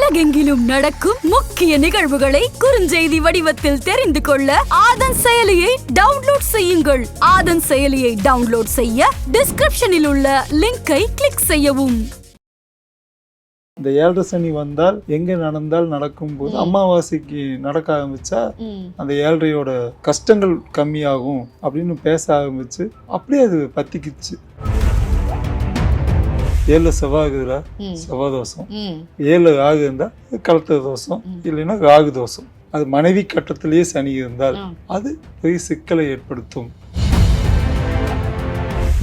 உலகெங்கிலும் நடக்கும் முக்கிய நிகழ்வுகளை குறுஞ்செய்தி வடிவத்தில் தெரிந்து கொள்ள ஆதன் செயலியை டவுன்லோட் செய்யுங்கள். ஆதன் செயலியை டவுன்லோட் செய்ய டிஸ்கிரிப்ஷனில் உள்ள லிங்கை கிளிக் செய்யவும். இந்த 7.5 சனி வந்தால் எங்க நடந்தால் நடக்கும் போது அமாவாசைக்கு நடக்க ஆரம்பிச்சா அந்த 7.5யோட கஷ்டங்கள் கம்மியாகும் அப்படின்னு பேச ஆரம்பிச்சு அப்படியே அது பத்திக்குச்சு. 7 செவ்வாய் இருக்குதுல, செவ்வாய் தோஷம். 7 ராகு இருந்தா கலத்த தோஷம், இல்லைன்னா ராகு தோஷம். அது மனைவி கட்டத்திலேயே சனி இருந்தால் அது பெரிய சிக்கலை ஏற்படுத்தும்.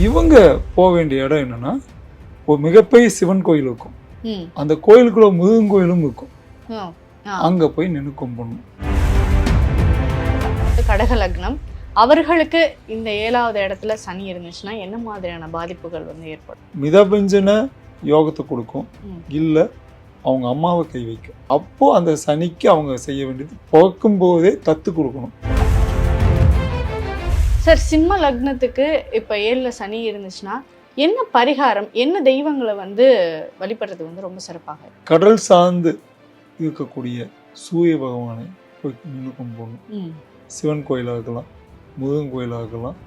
இவங்க போக வேண்டிய இடம் என்னன்னா, ஒரு மிகப்பெரிய சிவன் கோயில் இருக்கும், அந்த கோயிலுக்குள்ள முருகன் கோயிலும் இருக்கும். அங்க போய் நின்று கும்பிடணும். கடக லக்னம் அவர்களுக்கு இந்த 7வது இடத்துல சனி இருந்துச்சுன்னா என்ன மாதிரியான பாதிப்புகள் ஏற்படும்? மிதபஞ்சன யோகத்தை கொடுக்கும், இல்ல அவங்க அம்மாவை கை வைக்கும். அப்போ அந்த சனிக்கு அவங்க செய்ய வேண்டியது பிறக்கும் போதே தத்து கொடுக்கணும். சார், சிம்ம லக்னத்துக்கு இப்ப 7ல சனி இருந்துச்சுன்னா என்ன பரிகாரம், என்ன தெய்வங்களை வழிபடுறது ரொம்ப சிறப்பாக? கடல் சார்ந்து இருக்கக்கூடிய சூரிய பகவானை போய் நின்று கும்பிடணும். சிவன் கோயிலாக இருக்கலாம், முருகன் கோயிலாக இருக்கலாம்.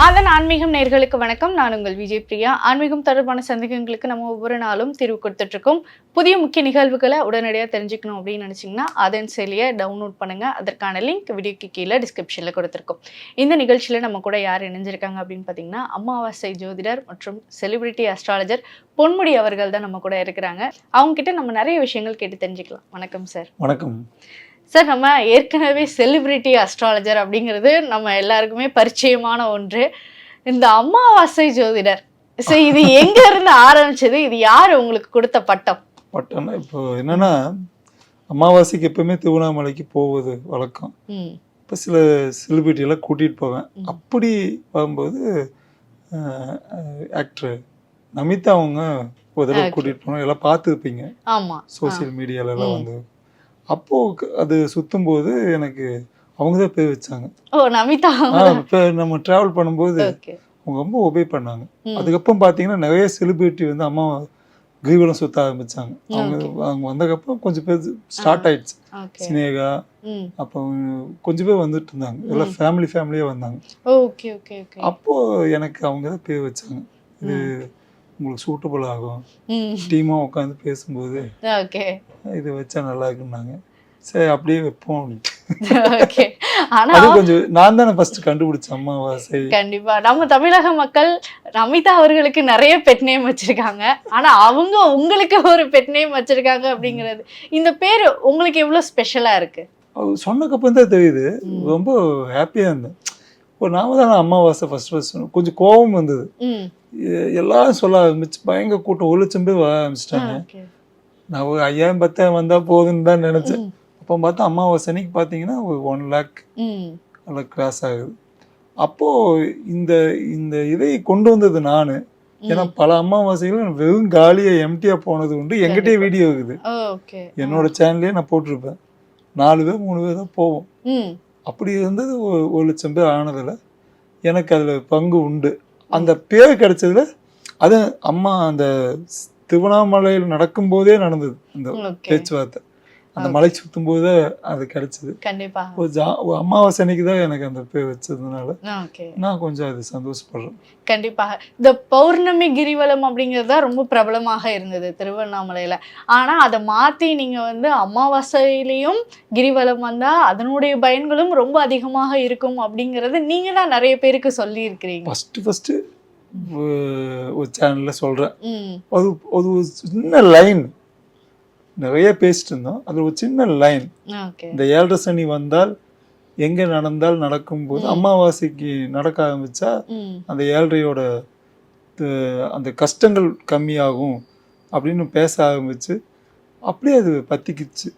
ஆதன் ஆன்மீகம் நேயர்களுக்கு வணக்கம். நான் உங்கள் விஜய் பிரியா. ஆன்மீகம் தொடர்பான சந்தேகங்களுக்கு நம்ம ஒவ்வொரு நாளும் தீர்வு கொடுத்துட்டு இருக்கோம். புதிய முக்கிய நிகழ்வுகளை உடனடியாக தெரிஞ்சுக்கணும் அப்படின்னு நினைச்சீங்கன்னா ஆதன் செயலியை டவுன்லோட் பண்ணுங்க. அதற்கான லிங்க் வீடியோக்கு கீழே டிஸ்கிரிப்ஷன்ல கொடுத்துருக்கோம். இந்த நிகழ்ச்சியில நம்ம கூட யார் இணைஞ்சிருக்காங்க அப்படின்னு பார்த்தீங்கன்னா, அமாவாசை ஜோதிடர் மற்றும் செலிபிரிட்டி அஸ்ட்ராலஜர் பொன்முடி அவர்கள் தான் நம்ம கூட இருக்கிறாங்க. அவங்க கிட்ட நம்ம நிறைய விஷயங்கள் கேட்டு தெரிஞ்சுக்கலாம். வணக்கம் சார். வணக்கம் சார். நம்ம ஏற்கனவே செலிபிரிட்டி அஸ்ட்ராலஜர் அப்படிங்கிறது நம்ம எல்லாருக்குமே பரிச்சயமான ஒன்று. இந்த அமாவாசை ஜோதிடர், சரி, இது எங்க இருந்து ஆரம்பிச்சது? இது யாரு உங்களுக்கு கொடுத்த பட்டம்? பட்டம்னா இப்போ என்னன்னா, அமாவாசைக்கு எப்பவுமே திருவண்ணாமலைக்கு போவது வழக்கம். இப்போ சில செலிபிரிட்டியெல்லாம் கூட்டிகிட்டு போவேன். அப்படி வரும்போது ஆக்டர் நமிதா அவங்க ஒரு தடவை கூட்டிகிட்டு போனோம். எல்லாம் பார்த்துருப்பீங்க சோசியல் மீடியாலெல்லாம் அப்போது அது சுற்றும் போது எனக்கு அவங்க தான் பேர் வச்சாங்க. நமிதா இப்போ நம்ம ட்ராவல் பண்ணும்போது அவங்க ரொம்ப ஒபே பண்ணாங்க. அதுக்கப்புறம் பார்த்தீங்கன்னா நிறைய செலிபிரிட்டி அம்மா கிரிவலம் சுற்ற ஆரம்பிச்சாங்க. அவங்க வந்ததுக்கப்புறம் கொஞ்சம் பேர் ஸ்டார்ட் ஆயிடுச்சு. சினேகா அப்போ கொஞ்சம் பேர் வந்துட்டு இருந்தாங்க. எல்லாம் ஃபேமிலியாக வந்தாங்க. அப்போ எனக்கு அவங்க தான் பேர் வச்சாங்க. இது உங்களுக்கு சூட்டபிள் ஆகும், டீமாக உட்காந்து பேசும்போது இது வச்சா நல்லா இருக்குன்னாங்க. சரி, அப்படியே வைப்போம் அப்படின்ட்டு. அது கொஞ்சம் நான் தானே ஃபர்ஸ்ட் கண்டுபிடிச்சேன் அமாவாசை. கண்டிப்பா நம்ம தமிழக மக்கள் நமிதா அவர்களுக்கு நிறைய பெட் நேம் வச்சிருக்காங்க. ஆனா அவங்க உங்களுக்கு ஒரு பெட் நேம் வச்சிருக்காங்க அப்படிங்கிறது, இந்த பேர் உங்களுக்கு எவ்வளவு ஸ்பெஷலா இருக்கு? சொன்னக்கப்புறம் தான் தெரியுது. ரொம்ப ஹாப்பியா இருந்தேன். ஒரு நாம தானே அமாவாசை ஃபர்ஸ்ட் கொஞ்சம் கோபம் வந்தது. எல்லாரும் சொல்ல ஆரம்பிச்சு பயங்கர கூட்டம், 1 லட்சம் பேர் வர ஆரம்பிச்சிட்டாங்க. நான் ஒரு 5000 10,000 வந்தா போதுன்னு தான் நினைச்சேன். அப்போ பார்த்தா அமாவாசை அன்னைக்கு பார்த்தீங்கன்னா ஒரு 1 lakh நல்லா கிராஸ் ஆகுது. அப்போ இந்த இதை கொண்டு வந்தது நான். ஏன்னா பல அமாவாசைகளும் வெறும் காலியா எம்டியா போனது உண்டு. எங்கிட்டே வீடியோ இருக்குது, என்னோட சேனல்லே நான் போட்டிருப்பேன். 4 பேர் 3 பேர் தான் போவோம். அப்படி இருந்தது 1 லட்சம் பேர் ஆனதுல எனக்கு அதுல பங்கு உண்டு. அந்த பேர் கிடைச்சதுல அது அம்மா அந்த திருவண்ணாமலையில் நடக்கும் போதே நடந்தது. அந்த பேச்சுவார்த்தை அந்த மலை சுத்தும் போது அது கிடைச்சது. கண்டிப்பா ஒரு அமாவாசை அன்னைக்கு தான் எனக்கு அந்த பேர் வச்சதுனால நான் கொஞ்சம் அது சந்தோஷப்படுறேன். கண்டிப்பாக இந்த பௌர்ணமி கிரிவலம் அப்படிங்கிறது தான் ரொம்ப பிரபலமாக இருந்தது திருவண்ணாமலையில. ஆனா அதை மாத்தி நீங்க அமாவாசையிலையும் கிரிவலம் வந்தா அதனுடைய பயன்களும் ரொம்ப அதிகமாக இருக்கும் அப்படிங்கறது நீங்க தான் நிறைய பேருக்கு சொல்லி இருக்கிறீங்க. ஃபர்ஸ்ட் ஒரு சேனல்ல சொல்றேன். ஒரு சின்ன லைன் நிறைய பேசிட்டு இருந்தோம். அது ஒரு சின்ன லைன், இந்த 7.5 சனி வந்தால் எங்க நடந்தால் நடக்கும் போது அமாவாசைக்கு நடக்க ஆரம்பிச்சா அந்த 7.5யோட அந்த கஷ்டங்கள் கம்மியாகும் அப்படின்னு பேச ஆரம்பிச்சு அப்படியே அது பத்திக்குச்சு.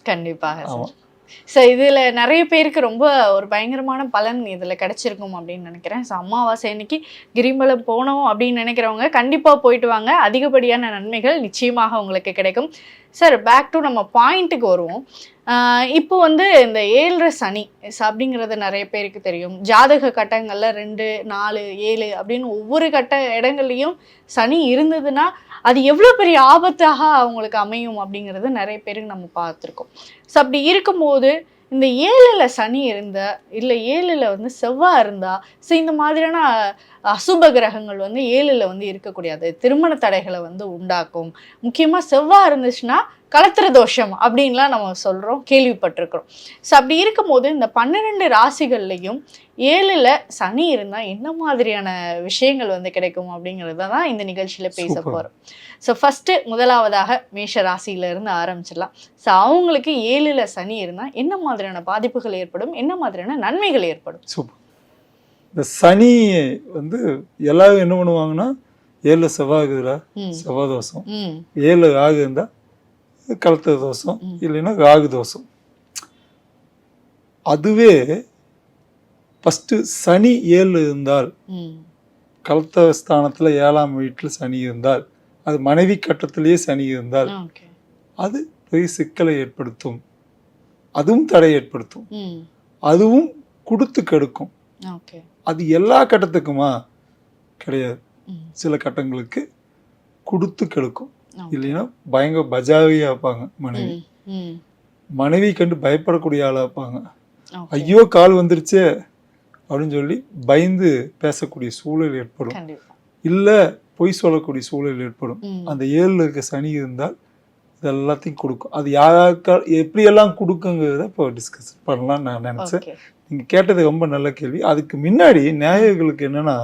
கண்டிப்பாக. ஆமா. ஸோ இதில் நிறைய பேருக்கு ரொம்ப ஒரு பயங்கரமான பலன் இதில் கிடைச்சிருக்கும் அப்படின்னு நினைக்கிறேன். ஸோ அமாவாசை அன்னைக்கு கிரிவலம் போனோம் அப்படின்னு நினைக்கிறவங்க கண்டிப்பாக போயிட்டு வாங்க. அதிகப்படியான நன்மைகள் நிச்சயமாக உங்களுக்கு கிடைக்கும். சார் பேக் டு நம்ம பாயிண்ட்டுக்கு வருவோம். இப்போ வந்து இந்த 7 சனி அப்படிங்கிறது நிறைய பேருக்கு தெரியும். ஜாதக கட்டங்கள்ல 2, 4, 7 அப்படின்னு ஒவ்வொரு கட்ட இடங்கள்லையும் சனி இருந்ததுன்னா அது எவ்வளோ பெரிய ஆபத்தாக அவங்களுக்கு அமையும் அப்படிங்கிறது நிறைய பேருக்கு நம்ம பார்த்துருக்கோம். ஸோ அப்படி இருக்கும்போது இந்த 7ல் சனி இருந்தா இல்லை 7ல் வந்து செவ்வாய் இருந்தா, ஸோ இந்த மாதிரியான அசுப கிரகங்கள் வந்து 7ல் வந்து இருக்கக்கூடியது திருமண தடைகளை வந்து உண்டாக்கும். முக்கியமாக செவ்வாய் இருந்துச்சுன்னா கலத்திர தோஷம் அப்படின்லாம் நம்ம சொல்கிறோம், கேள்விப்பட்டிருக்கிறோம். ஸோ அப்படி இருக்கும்போது இந்த 12 ராசிகள்லையும் 7ல் சனி இருந்தால் என்ன மாதிரியான விஷயங்கள் வந்து கிடைக்கும் அப்படிங்கிறத தான் இந்த நிகழ்ச்சியில் பேச போகிறோம். ஸோ ஃபஸ்ட்டு முதலாவதாக மேஷ ராசியிலேருந்து ஆரம்பிச்சிடலாம். ஸோ அவங்களுக்கு 7ல் சனி இருந்தால் என்ன மாதிரியான பாதிப்புகள் ஏற்படும், என்ன மாதிரியான நன்மைகள் ஏற்படும்? சூப்பர். இந்த சனி வந்து எல்லாரும் என்ன பண்ணுவாங்கன்னா 7ல் செவ்வாய் இருக்குதுல, செவ்வாய் தோஷம், 7 ராகு இருந்தால் கலத்திர தோஷம், இல்லைன்னா ராகு தோஷம். அதுவே ஃபஸ்ட்டு சனி 7 இருந்தால், கலத்திர ஸ்தானத்தில் 7ஆம் வீட்டில் சனி இருந்தால், அது மனைவி கட்டத்திலேயே சனி இருந்தால் அது பெரிய சிக்கலை ஏற்படுத்தும், அதுவும் தடை ஏற்படுத்தும், அதுவும் கொடுத்து கெடுக்கும். அது எல்லா கட்டத்துக்குமா கிடையாது, சில கட்டங்களுக்கு கொடுத்து கெடுக்கும். இல்லைன்னா பயங்கர பஜாரியா இருப்பாங்க மனைவி, மனைவி கண்டு பயப்படக்கூடிய ஆளா இருப்பாங்க. ஐயோ கால் வந்துருச்சே அப்படின்னு சொல்லி பயந்து பேசக்கூடிய சூழல் ஏற்படும், இல்லை பொய் சொல்லக்கூடிய சூழல் ஏற்படும். அந்த 7ல் இருக்க சனி இருந்தால் இது எல்லாத்தையும் கொடுக்கும். அது யாராக்கா எப்படியெல்லாம் கொடுக்குங்கிறத இப்போ டிஸ்கஸ் பண்ணலாம்னு நான் நினச்சேன். நீங்கள் கேட்டது ரொம்ப நல்ல கேள்வி. அதுக்கு முன்னாடி நேயர்களுக்கு என்னன்னா,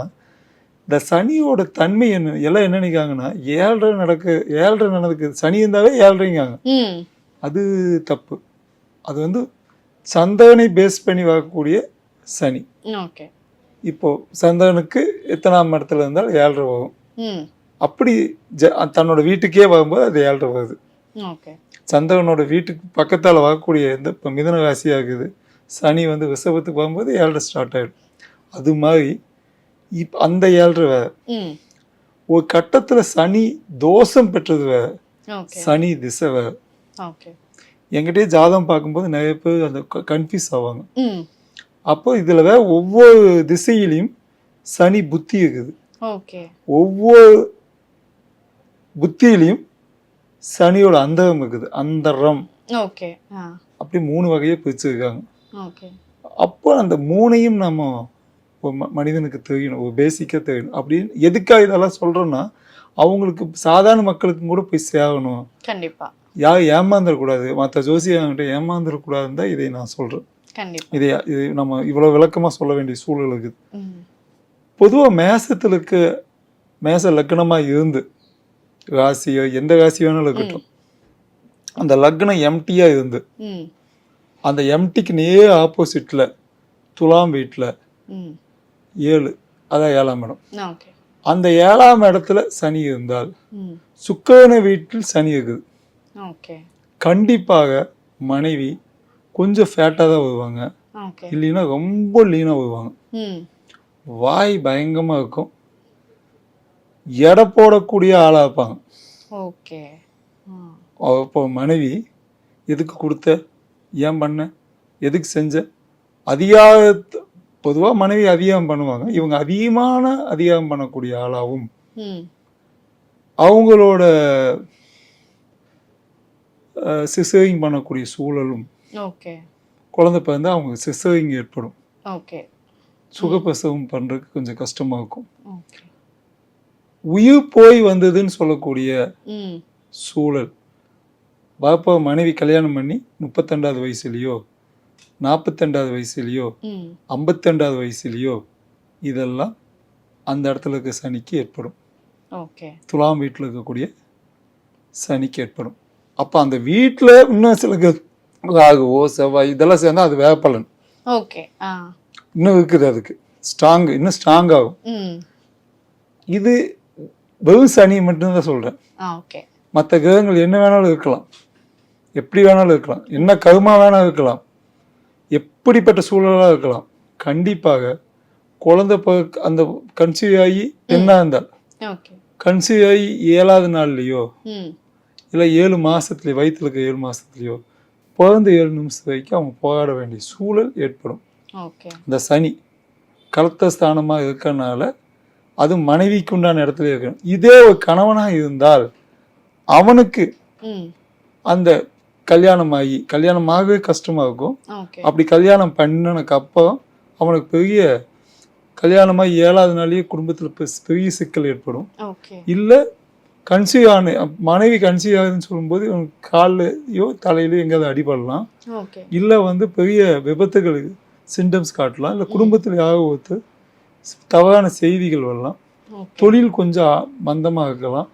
இந்த சனியோட தன்மை என்ன எல்லாம் என்ன நினைக்காங்கன்னா, 7 நடக்குது, சனி இருந்தாவே 7ங்காங்க. அது தப்பு. அது வந்து சந்திரனை பேஸ் பண்ணி வரக்கூடிய சனி. இப்போ சந்திரனுக்கு எத்தனாம் இடத்துல இருந்தால் 7 வரும், அப்படி தன்னோட வீட்டுக்கே வரும்போது அது 7 வருது. சந்திரனோட வீட்டுக்கு பக்கத்தால் வரக்கூடிய எந்த இப்போ மிதுன ராசி ஆகுது, சனி வந்து ரிஷபத்துக்கு வரும்போது 7 ஸ்டார்ட் ஆகிடும். அது மாதிரி இப்போ அந்த 7 வேற. ஒரு கட்டத்தில் சனி தோஷம் பெற்றது வேற, சனி திசை வேற. என்கிட்டயே ஜாதகம் பார்க்கும்போது நிறைய பேர் அந்த கன்ஃபியூஸ் ஆவாங்க. அப்போ இதுல வேற ஒவ்வொரு திசையிலையும் சனி புத்தி இருக்குது, ஒவ்வொரு புத்தியிலையும் சனியோட அந்தரம் இருக்குது, அந்தரம். அப்படி 3 வகையை பிரிச்சிருக்காங்க. அப்போ அந்த 3ஐயும் நம்ம மனிதனுக்கு தெரியணும், ஒரு பேசிக்காக தெரியணும். அப்படின்னு எதுக்காக இதெல்லாம் சொல்றோம்னா, அவங்களுக்கு சாதாரண மக்களுக்கும் கூட போய் சேரணும். கண்டிப்பா யாரும் ஏமாந்துடக்கூடாது, மற்ற ஜோசியர்கிட்ட ஏமாந்துடக்கூடாதுன்னு தான் இதை நான் சொல்றேன். இது நம்ம இவ்வளவு விளக்கமா சொல்ல வேண்டிய சூழல் இருக்குது. பொதுவாக மேசத்துல இருக்க மேச லக்னமா இருந்து ராசியோ எந்த ராசி வேணாலும் இருக்கட்டும், அந்த லக்னம் எம்டியா இருந்து அந்த எம்டிக்கு நேர் ஆப்போசிட்ல துலாம் வீட்டில் 7, அதான் 7ஆம் இடம், அந்த 7ஆம் இடத்துல சனி இருந்தால், சுக்கிரன வீட்டில் சனி இருக்குது, கண்டிப்பாக மனைவி கொஞ்சம் ஃபேட்டாக தான் வருவாங்க, இல்லைன்னா ரொம்ப லீனாக வருவாங்க, வாய் பயங்கரமாக இருக்கும், எடை போடக்கூடிய ஆளாக இருப்பாங்க. இப்போ மனைவி எதுக்கு கொடுத்த, ஏன் பண்ண, எதுக்கு செஞ்ச, அதிகாரத்தை பொதுவாக மனைவி அதிகாரம் பண்ணுவாங்க, இவங்க அதிகாரம் பண்ணக்கூடிய ஆளாகவும், அவங்களோட சிசரிங் பண்ணக்கூடிய சூழலும், குழந்தை பிறந்தா அவங்க சிசரிங் ஏற்படும், சுகப்பிரசவம் பண்றதுக்கு கொஞ்சம் கஷ்டமா இருக்கும், உயிர் போய் வந்ததுன்னு சொல்லக்கூடிய சூழல். பாப்பா மனைவி கல்யாணம் பண்ணி 32வது வயசுலயோ 42வது வயசுலயோ 52வது வயசுலயோ இதெல்லாம் அந்த இடத்துல இருக்க சனிக்கு ஏற்படும். துலாம் வீட்டில் இருக்கக்கூடிய சனிக்கு ஏற்படும். அப்போ அந்த வீட்டில் இன்னும் சில ராகுவோ செவ்வாய் இதெல்லாம் சேர்ந்தா அது வேப்பலன் இன்னும் இருக்குது, அதுக்கு இன்னும் ஸ்ட்ராங் ஆகும். இது வெறும் சனி மட்டும்தான் சொல்றேன். மற்ற கிரகங்கள் என்ன வேணாலும் இருக்கலாம், எப்படி வேணாலும் இருக்கலாம், என்ன கருமா வேணாலும் இருக்கலாம், எப்படிப்பட்ட சூழலாக இருக்கலாம், கண்டிப்பாக குழந்தை அந்த கன்சீவ் ஆகி என்ன இருந்தால் கன்சீவ் ஆகி 7வது நாள்லையோ இல்லை 7 மாதத்துலேயோ வயிற்றுல இருக்க 7 மாதத்துலேயோ பிறந்த 7 நிமிஷம் வரைக்கும் அவங்க போராட வேண்டிய சூழல் ஏற்படும். ஓகே. இந்த சனி கலத்த ஸ்தானமாக இருக்கறனால அது மனைவிக்கு உண்டான இடத்துல இருக்கணும். இதே ஒரு கணவனாக இருந்தால் அவனுக்கு அந்த கல்யாணமாகவே கஷ்டமா இருக்கும். அப்படி கல்யாணம் பண்ணினக்கு அப்புறம் அவனுக்கு பெரிய கல்யாணமாக 7வது நாளையே குடும்பத்தில் பெரிய சிக்கல் ஏற்படும். இல்லை கன்சீவ் ஆன மனைவி கன்சீவ் ஆகுதுன்னு சொல்லும்போது இவனுக்கு காலையோ தலையிலையோ எங்கேயாவது அடிபடலாம். இல்லை பெரிய விபத்துகளுக்கு சிம்டம்ஸ் காட்டலாம். இல்லை குடும்பத்தில் யாவது தவறான செய்திகள் வரலாம். தொழில் கொஞ்சம் மந்தமாக இருக்கலாம்.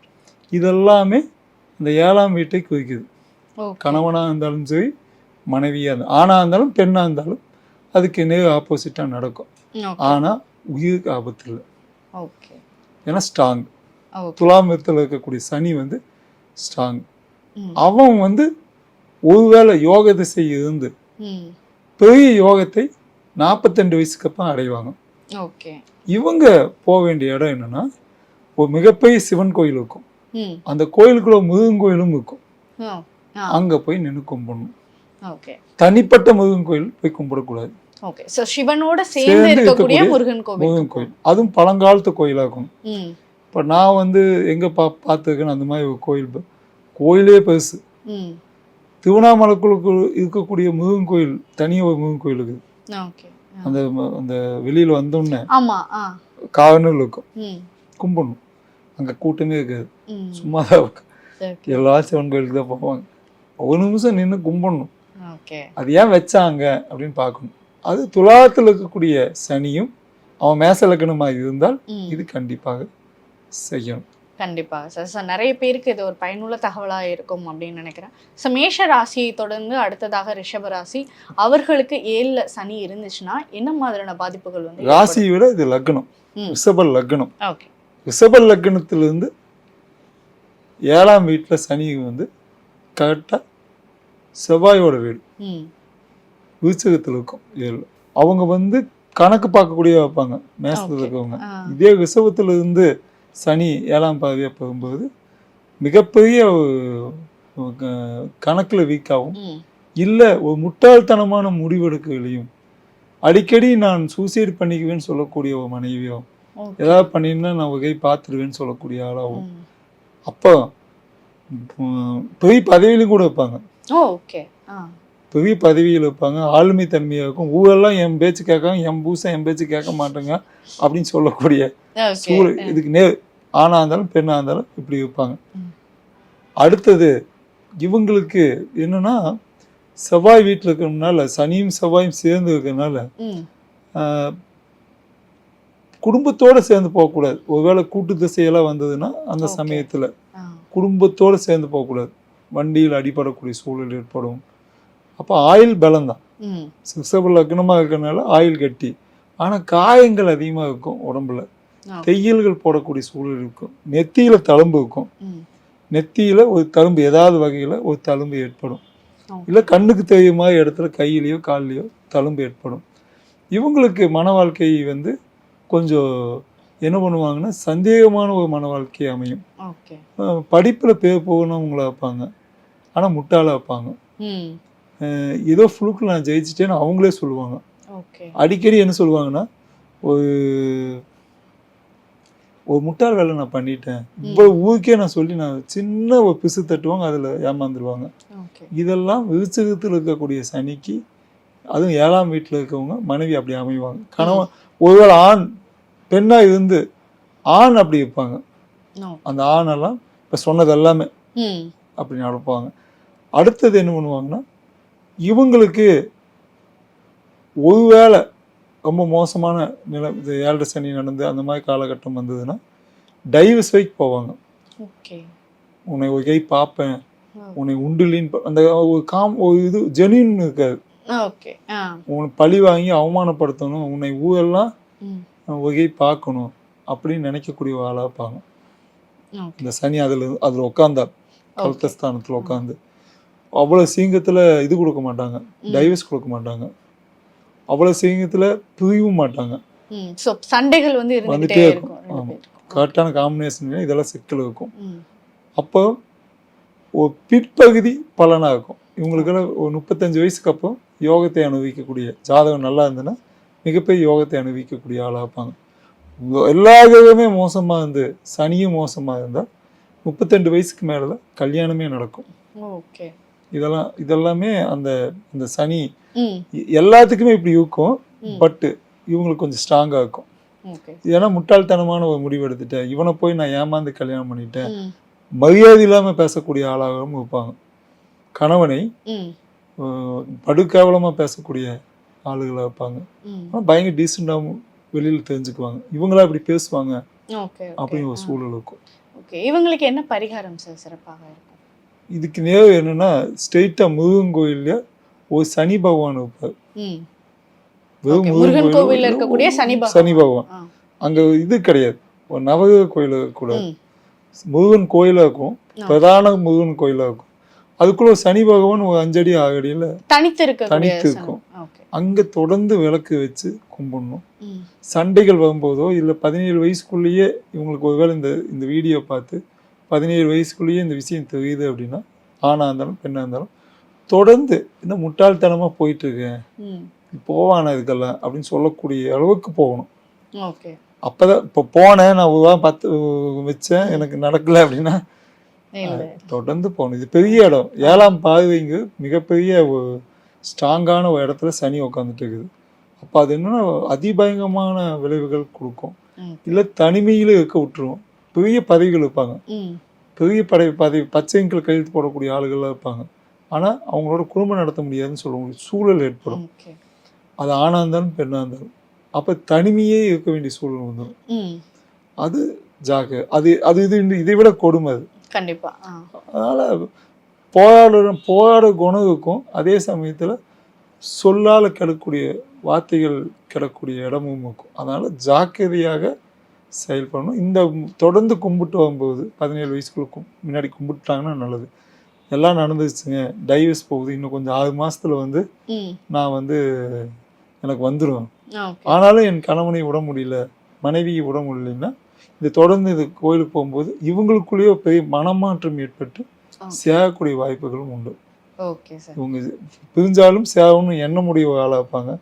இதெல்லாமே இந்த 7ஆம் வீட்டை குறிக்குது. கணவனாக இருந்தாலும் சரி, மனைவியாக இருந்தாலும், ஆணாக இருந்தாலும் பெண்ணாக இருந்தாலும் அதுக்கு நேர் ஆப்போசிட்டாக நடக்கும். ஆனால் உயிருக்கு ஆபத்து இல்லை. ஏன்னா ஸ்ட்ராங். துலாமத்தில் இருக்கக்கூடிய சனி ஸ்ட்ராங். அவன் ஒருவேளை யோக திசை இருந்து பெரிய யோகத்தை 42 வயசுக்கு அப்புறம் அடைவாங்க. இவங்க போக வேண்டிய இடம் என்னன்னா, ஒரு மிகப்பெரிய சிவன் கோயில் இருக்கும். அந்த கோயிலுக்குள்ள முருகன் கோயிலும் இருக்கும். அங்க போய் நின்று கும்பிடணும். தனிப்பட்ட முருகன் கோயில் போய் கும்பிடக்கூடாது. சிவனோட சேர்ந்து இருக்கக்கூடிய முருகன் கோயில், அதுவும் பழங்காலத்து கோயிலா இருக்கும். இப்ப நான் எங்க பார்த்துருக்கேன்னு அந்த மாதிரி ஒரு கோயிலே பெருசு. திருவண்ணாமலைக்குள்ள இருக்கக்கூடிய முருகன் கோயில் தனியாக ஒரு முருகன் கோயில் இருக்குது. அந்த அந்த வெளியில வந்தோடனே காவனூர் இருக்கும், கும்பிடணும். அங்க கூட்டமே இருக்காது, சும்மாதான் இருக்கு. எல்லா சிவன் கோயிலுக்கு தான் போவாங்க. ஒரு நிமிஷம் நின்று கும்பிடணும். அது ஏன் வச்சாங்க அப்படின்னு பார்க்கணும். அது துலாத்தில் இருக்கக்கூடிய சனியும் அவன் மேச லக்னமாக இருந்தால் இது கண்டிப்பாக செய்யணும். கண்டிப்பாக சார். சார் நிறைய பேருக்கு இது ஒரு பயனுள்ள தகவலாக இருக்கும் அப்படின்னு நினைக்கிறேன். ஸோ மேஷ ராசியை தொடர்ந்து அடுத்ததாக ரிஷப ராசி, அவர்களுக்கு 7ல் சனி இருந்துச்சுன்னா என்ன மாதிரியான பாதிப்புகள் ராசியை விட இது லக்னம், ரிஷப லக்னம். ரிஷப லக்னத்திலிருந்து 7ஆம் வீட்டில் சனி கரெக்டாக செவ்வாயோட வீடு விருச்சிகத்தில் இருக்கும் 7. அவங்க கணக்கு பார்க்கக்கூடிய வைப்பாங்க மேசத்தில் இருக்கவங்க. இதே ரிஷபத்திலிருந்து சனி 7ஆம் பாதியாக போகும்போது மிகப்பெரிய கணக்கில் வீக்காகும். இல்லை ஒரு முட்டாள்தனமான முடிவெடுக்கலையும் அடிக்கடி நான் சூசைட் பண்ணிக்குவேன்னு சொல்லக்கூடிய ஒரு மனைவியும், ஏதாவது பண்ணினா நான் வகை பார்த்துருவேன்னு சொல்லக்கூடிய ஆளாகும். அப்போ பெரிய பதவியிலும் கூட வைப்பாங்க. பெரிய பதவியில் வைப்பாங்க, ஆளுமை தன்மையாக இருக்கும். ஊரெல்லாம் என் பேச்சு கேட்காங்க, என் பூசை என் பேச்சு கேட்க மாட்டேங்க அப்படின்னு சொல்லக்கூடிய சூழல். இதுக்கு ஆணாக இருந்தாலும் பெண்ணாக இருந்தாலும் இப்படி வைப்பாங்க. அடுத்தது இவங்களுக்கு என்னன்னா, செவ்வாய் வீட்டில் இருக்கிறதுனால, சனியும் செவ்வாயும் சேர்ந்து இருக்கிறதுனால குடும்பத்தோடு சேர்ந்து போகக்கூடாது. ஒருவேளை கூட்டு திசையெல்லாம் வந்ததுன்னா அந்த சமயத்தில் குடும்பத்தோடு சேர்ந்து போகக்கூடாது. வண்டியில் அடிபடக்கூடிய சூழல் ஏற்படும். அப்போ ஆயில் பலம் தான். ரிஷப லக்னமாக இருக்கிறதுனால ஆயில் கட்டி, ஆனால் காயங்கள் அதிகமாக இருக்கும் உடம்புல. தையல்கள் போடக்கூடிய சூழல் இருக்கும். நெத்தியில தழும்பு இருக்கும். நெத்தியில ஒரு தழும்பு, ஏதாவது வகையில் ஒரு தழும்பு ஏற்படும். இல்லை கண்ணுக்கு தெரியுமா இடத்துல கையிலையோ கால்லையோ தழும்பு ஏற்படும். இவங்களுக்கு மன வாழ்க்கை கொஞ்சம் என்ன பண்ணுவாங்கன்னா, சந்தேகமான ஒரு மன வாழ்க்கை அமையும். படிப்பில் பேர் போகணும்வங்கள வைப்பாங்க, ஆனால் முட்டாளாக வைப்பாங்க. ஏதோ ஃப்ளூக்கில் நான் ஜெயிச்சிட்டேன்னு அவங்களே சொல்லுவாங்க. அடிக்கடி என்ன சொல்லுவாங்கன்னா, ஒரு முட்டாள் வேலை நான் பண்ணிட்டேன், இப்போ ஊருக்கே நான் சொல்லி நான் சின்ன ஒரு பிசு தட்டுவாங்க, அதில் ஏமாந்துருவாங்க. இதெல்லாம் விருச்சிகத்தில் இருக்கக்கூடிய சனிக்கு, அதுவும் 7ஆம் வீட்டில் இருக்கவங்க மனைவி அப்படி அமைவாங்க. கணவன் ஒருவேளை ஆண் பெண்ணாக இருந்து ஆண் அப்படி இருப்பாங்க. அந்த ஆணெல்லாம் இப்போ சொன்னது எல்லாமே அப்படி நடப்பாங்க. அடுத்தது என்ன பண்ணுவாங்கன்னா, இவங்களுக்கு ஒருவேளை ரொம்ப மோசமான நிலை, இது 7 சனி நடந்து அந்த மாதிரி காலகட்டம் வந்ததுன்னா டைவர்ஸ் வரைக்கும் போவாங்க. உன்னை ஒரு கை பார்ப்பேன், உன்னை உண்டுலின்னு அந்த ஒரு இது ஜெனின் இருக்காது. உன்னை பழி வாங்கி அவமானப்படுத்தணும், உன்னை ஊரெல்லாம் வகை பார்க்கணும் அப்படின்னு நினைக்கக்கூடிய ஆளாக இருப்பாங்க. இந்த சனி அதில் உட்காந்தார், கல்தஸ்தானத்தில் உட்காந்து அவ்வளோ சீங்கத்தில் இது கொடுக்க மாட்டாங்க, டைவர்ஸ் கொடுக்க மாட்டாங்க. அவ்வளோ சீக்கிரத்தில் பிரியவும் மாட்டாங்க. சண்டைகள் வந்துட்டே இருக்கும். ஆமாம், கரெக்டான காம்பினேஷன் இதெல்லாம் சிக்கல் இருக்கும். அப்போ ஒரு பிற்பகுதி பலனாகும். இவங்களுக்கெல்லாம் ஒரு 35 வயசுக்கு அப்புறம் யோகத்தை அனுபவிக்கக்கூடிய ஜாதகம் நல்லா இருந்ததுன்னா மிகப்பெரிய யோகத்தை அனுபவிக்கக்கூடிய ஆளாக இருப்பாங்க. எல்லா கிரகமே மோசமாக இருந்து சனியும் மோசமாக இருந்தால் 32 வயசுக்கு மேலே தான் கல்யாணமே நடக்கும். ஓகே. இதெல்லாமே அந்த சனி எல்லாத்துக்குமே இப்படி இருக்கும். பட்டு இவங்களுக்கு கொஞ்சம் ஸ்ட்ராங்காக இருக்கும். ஏன்னா முட்டாள்தனமான ஒரு முடிவு எடுத்துட்டேன், இவனை போய் நான் ஏமாந்து கல்யாணம் பண்ணிட்டேன், மரியாதை இல்லாமல் பேசக்கூடிய ஆளாகவும் இருப்பாங்க. கணவனை படுகேவலமாக பேசக்கூடிய ஆளுகளாக இருப்பாங்க. ஆனால் பயங்கர டீசெண்டாகவும் வெளியில் தெரிஞ்சுக்குவாங்க. இவங்களா இப்படி பேசுவாங்க அப்படின்னு ஒரு சூழல் இருக்கும். இவங்களுக்கு என்ன பரிகாரம் சார் சிறப்பாக இருக்கும்? இதுக்கு நேரம் என்னன்னா ஸ்ட்ரெயிட்டா முருகன் கோயில்ல ஒரு சனி பகவான் இருப்பார். முருகன் கோவில்ல இருக்கக்கூடிய சனி பகவான் அங்க இது கிடையாது, ஒரு நவகிரக கோயில கூட முருகன் கோயிலா இருக்கும், பிரதான முருகன் கோயிலா இருக்கும். அதுக்குள்ள ஒரு சனி பகவான் ஒரு 5 அடி 6 அடியில தனித்து இருக்கும். அங்க தொடர்ந்து விளக்கு வச்சு கும்பிடணும். சண்டைகள் வரும்போதோ இல்ல 17 வயசுக்குள்ளேயே இவங்களுக்கு ஒருவேளை இந்த வீடியோ பார்த்து 17 வயசுக்குள்ளேயே இந்த விஷயம் தெரியுது அப்படின்னா, ஆணா இருந்தாலும் பெண்ணா இருந்தாலும் தொடர்ந்து இன்னும் முட்டாள்தனமா போயிட்டு இருக்கேன், போவானா இதுக்கெல்லாம் அப்படின்னு சொல்லக்கூடிய அளவுக்கு போகணும். அப்பதான் இப்போ போனேன் நான் ஒரு வாரம் 10 வச்சேன் எனக்கு நடக்கல அப்படின்னா தொடர்ந்து போகணும். இது பெரிய இடம், 7ஆம் பார்வைங்க மிகப்பெரிய ஒரு ஸ்ட்ராங்கான ஒரு இடத்துல சனி உட்காந்துட்டு இருக்குது. அப்போ அது என்னன்னா அதிபயங்கரமான விளைவுகள் கொடுக்கும். இல்லை தனிமையில இருக்க விட்டுருவோம். பெரிய பதவிகள் இருப்பாங்க, பெரிய பதவி பச்சைங்கள் கையெழுத்து போடக்கூடிய ஆளுகள்லாம் இருப்பாங்க. ஆனால் அவங்களோட குடும்பம் நடத்த முடியாதுன்னு சொல்லுவாங்க, சூழல் ஏற்படும். அது ஆணா இருந்தாலும் பெண்ணா இருந்தாலும் அப்போ தனிமையே இருக்க வேண்டிய சூழல் வந்துடும். அது இதை விட கொடுமை அது கண்டிப்பா. அதனால போராட குணம் இருக்கும். அதே சமயத்தில் சொல்லால கிடக்கூடிய வார்த்தைகள் கிடக்கூடிய இடமும் இருக்கும். அதனால ஜாக்கிரதையாக செயல்படணும். இந்த தொடர்ந்து கும்பிட்டு வரும்போது 17 வயசுக்குள்ள முன்னாடி கும்பிட்டாங்கன்னா நல்லது. எல்லாம் நடந்துச்சுங்க, டைவர்ஸ் போகுது, இன்னும் கொஞ்சம் 6 மாசத்துல நான் எனக்கு வந்துடும், ஆனாலும் என் கணவனை விட முடியல, மனைவியை விட முடியலன்னா இது தொடர்ந்து இது கோயிலுக்கு போகும்போது இவங்களுக்குள்ளேயே பெரிய மனமாற்றம் ஏற்பட்டு சேகக்கூடிய வாய்ப்புகளும் உண்டு. இவங்க பிரிஞ்சாலும் சேகணும்னு எண்ணமுடைய ஆளாக இருப்பாங்க.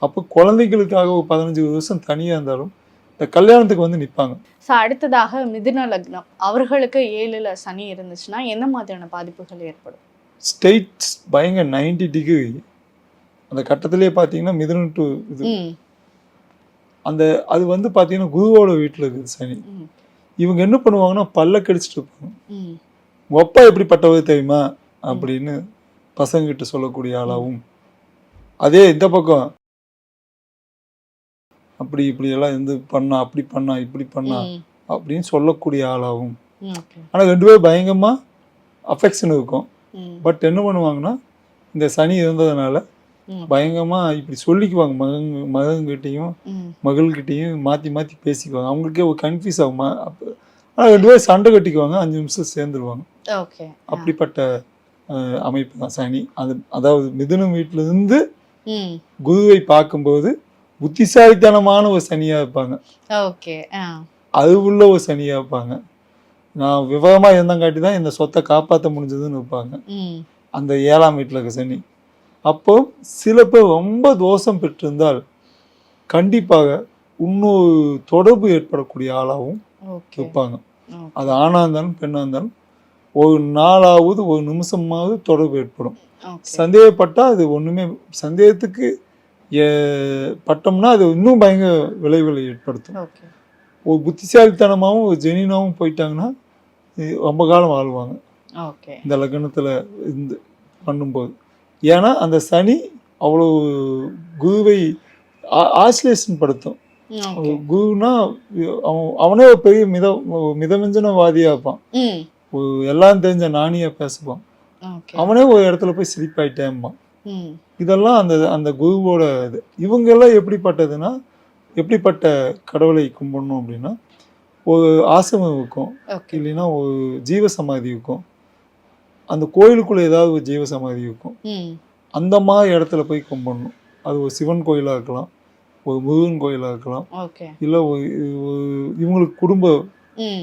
அப்போ குழந்தைகளுக்காக ஒரு 15 வருஷம் தனியாக இருந்தாலும் இந்த கல்யாணத்துக்கு நிற்பாங்க. அடுத்ததாக மிதுன லக்னம், அவர்களுக்கு 7ல் சனி இருந்துச்சுன்னா என்ன மாதிரியான பாதிப்புகள் ஏற்படும்? ஸ்டேட் பயங்கர 90 டிகிரி அந்த கட்டத்திலே பார்த்தீங்கன்னா மிதுனம் டு இது அது பார்த்தீங்கன்னா குருவோட வீட்டில் இருக்குது சனி. இவங்க என்ன பண்ணுவாங்கன்னா பல்ல கடிச்சிட்டு இருப்பாங்க. ஒப்பா எப்படிப்பட்டவர் தெரியுமா அப்படின்னு பசங்கிட்ட சொல்லக்கூடிய ஆளாகவும், அதே இந்த பக்கம் அப்படி இப்படி எல்லாம் பண்ணா அப்படி பண்ணா இப்படி பண்ணா அப்படின்னு சொல்லக்கூடிய ஆளாகவும். ஆனால் 2 பேரும் பயங்கரமா அஃபெக்ஷன் இருக்கும். பட் என்ன பண்ணுவாங்கன்னா இந்த சனி இருந்ததுனால பயங்கரமா இப்படி சொல்லிக்குவாங்க, மகன்கிட்டையும் மகள்கிட்டையும் மாத்தி மாத்தி பேசிக்குவாங்க. அவங்களுக்கே ஒரு கன்ஃபியூஸ் ஆகும். ஆனால் 2 பேரும் சண்டை கட்டிக்குவாங்க, 5 நிமிஷம் சேர்ந்துருவாங்க. அப்படிப்பட்ட அமைப்பு தான் சனி. அதாவது மிதுனம் வீட்டுல இருந்து குருவை பார்க்கும்போது புத்திசாலித்தனமான ஒரு சனியா இருப்பாங்க, அது உள்ள ஒரு சனியா இருப்பாங்க. நான் விவரமா இருந்தங்காட்டி தான் இந்த சொத்தை காப்பாற்ற முடிஞ்சதுன்னு இருப்பாங்க அந்த 7ஆம் வீட்டுல இருக்க சனி. அப்போ சில பேர் ரொம்ப தோஷம் பெற்றிருந்தால் கண்டிப்பாக இன்னொரு தொடர்பு ஏற்படக்கூடிய ஆளாகவும் இருப்பாங்க. அது ஆணா இருந்தாலும் பெண்ணா இருந்தாலும் ஒரு நாளாவது ஒரு நிமிஷமாவது தொடர்பு ஏற்படும். சந்தேகப்பட்டா அது ஒண்ணுமே, சந்தேகத்துக்கு பட்டோம்னா அது இன்னும் பயங்கர விளைவுகளை ஏற்படுத்தும். ஒரு புத்திசாலித்தனமாகவும் ஒரு ஜெனினாவும் போயிட்டாங்கன்னா ரொம்ப காலம் வாழ்வாங்க இந்த லக்னத்துல இருந்து பண்ணும்போது. ஏன்னா அந்த சனி அவ்வளோ குருவை ஆசிலேஷன் படுத்தும். குருனா அவனே ஒரு பெரிய மிதமிஞ்சனவாதியா இருப்பான், எல்லாம் தெரிஞ்ச நாணியா பேசுவான், அவனே ஒரு இடத்துல போய் சிரிப்பாயிட்டேன்பான். இதெல்லாம் அந்த குருவோட இது. இவங்க எல்லாம் எப்படிப்பட்டதுன்னா, எப்படிப்பட்ட கடவுளை கும்பிடணும் அப்படின்னா, ஒரு ஆசிரமம் இருக்கும், இல்லைன்னா ஒரு ஜீவசமாதி இருக்கும், அந்த கோயிலுக்குள்ள ஏதாவது ஒரு ஜீவசமாதி இருக்கும், அந்த மாதிரி இடத்துல போய் கும்பிடணும். அது ஒரு சிவன் கோயிலா இருக்கலாம், ஒரு முருகன் கோயிலா இருக்கலாம், இல்ல இவங்களுக்கு குடும்ப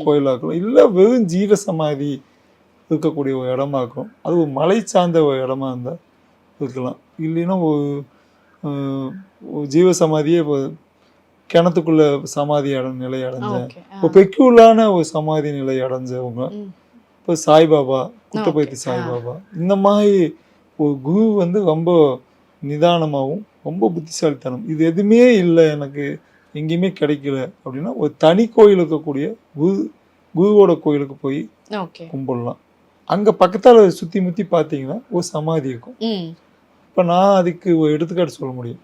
கோயிலா இருக்கலாம், இல்ல வெறும் ஜீவசமாதி இருக்கக்கூடிய ஒரு இடமா இருக்கும். அது ஒரு மலை சார்ந்த ஒரு இடமா இருந்தால் இருக்கலாம். இல்லைன்னா ஒரு ஜீவ சமாதியே இப்போ கிணத்துக்குள்ள சமாதி நிலை அடைஞ்ச இப்போ பெக்யூலான ஒரு சமாதி நிலை அடைஞ்சவங்க, இப்போ சாய்பாபா, குட்டப்பைத்தி சாய்பாபா, இந்த மாதிரி ஒரு குரு வந்து ரொம்ப நிதானமாகவும் ரொம்ப புத்திசாலித்தனம், இது எதுவுமே இல்லை எனக்கு எங்கேயுமே கிடைக்கல அப்படின்னா ஒரு தனி கோயில் இருக்கக்கூடிய குருவோட கோயிலுக்கு போய் கும்பிடலாம். அங்கே பக்கத்தால் சுற்றி முற்றி பார்த்தீங்கன்னா ஒரு சமாதி இருக்கும். இப்போ நான் அதுக்கு ஒரு எடுத்துக்காட்டு சொல்ல முடியும்.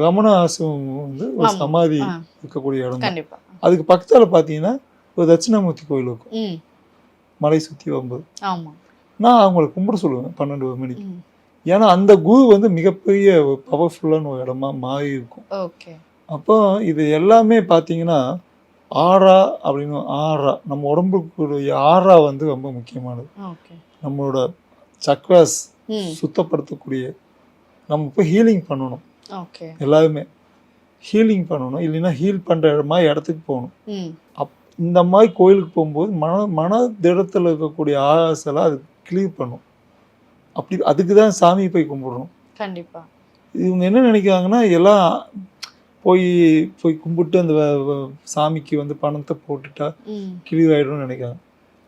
ரமண ஆசிரமம் வந்து ஒரு சமாதி இருக்கக்கூடிய இடம் தான். அதுக்கு பக்கத்தால் பார்த்தீங்கன்னா ஒரு தட்சிணாமூர்த்தி கோயில் இருக்கும், மலை சுற்றி வரும்போது. நான் அவங்களை கும்பிட சொல்லுவேன் 12 மணிக்கு. ஏன்னா அந்த குரு வந்து மிகப்பெரிய பவர்ஃபுல்லான ஒரு இடமா மாறி இருக்கும். அப்போ இது எல்லாமே பார்த்தீங்கன்னா ஆறா அப்படின்னு, ஆறா நம்ம உடம்புக்குரிய ஆறா வந்து ரொம்ப முக்கியமானது. நம்மளோட சக்ராஸ் சுத்தப்படுத்தக்கூடிய, நம்ம போய் ஹீலிங் பண்ணணும். எல்லாருமே ஹீலிங் பண்ணணும், இல்லைன்னா ஹீல் பண்ணுற இடத்துக்கு போகணும். இந்த மாதிரி கோயிலுக்கு போகும்போது மன திடத்தில் இருக்கக்கூடிய ஆசைலாம் அது கிளியர் பண்ணும். அப்படி அதுக்கு தான் சாமி போய் கும்பிடுறோம். கண்டிப்பாக இவங்க என்ன நினைக்கிறாங்கன்னா எல்லாம் போய் கும்பிட்டு அந்த சாமிக்கு வந்து பணத்தை போட்டுட்டா கிளியர் ஆகிடும்னு நினைக்கிறாங்க.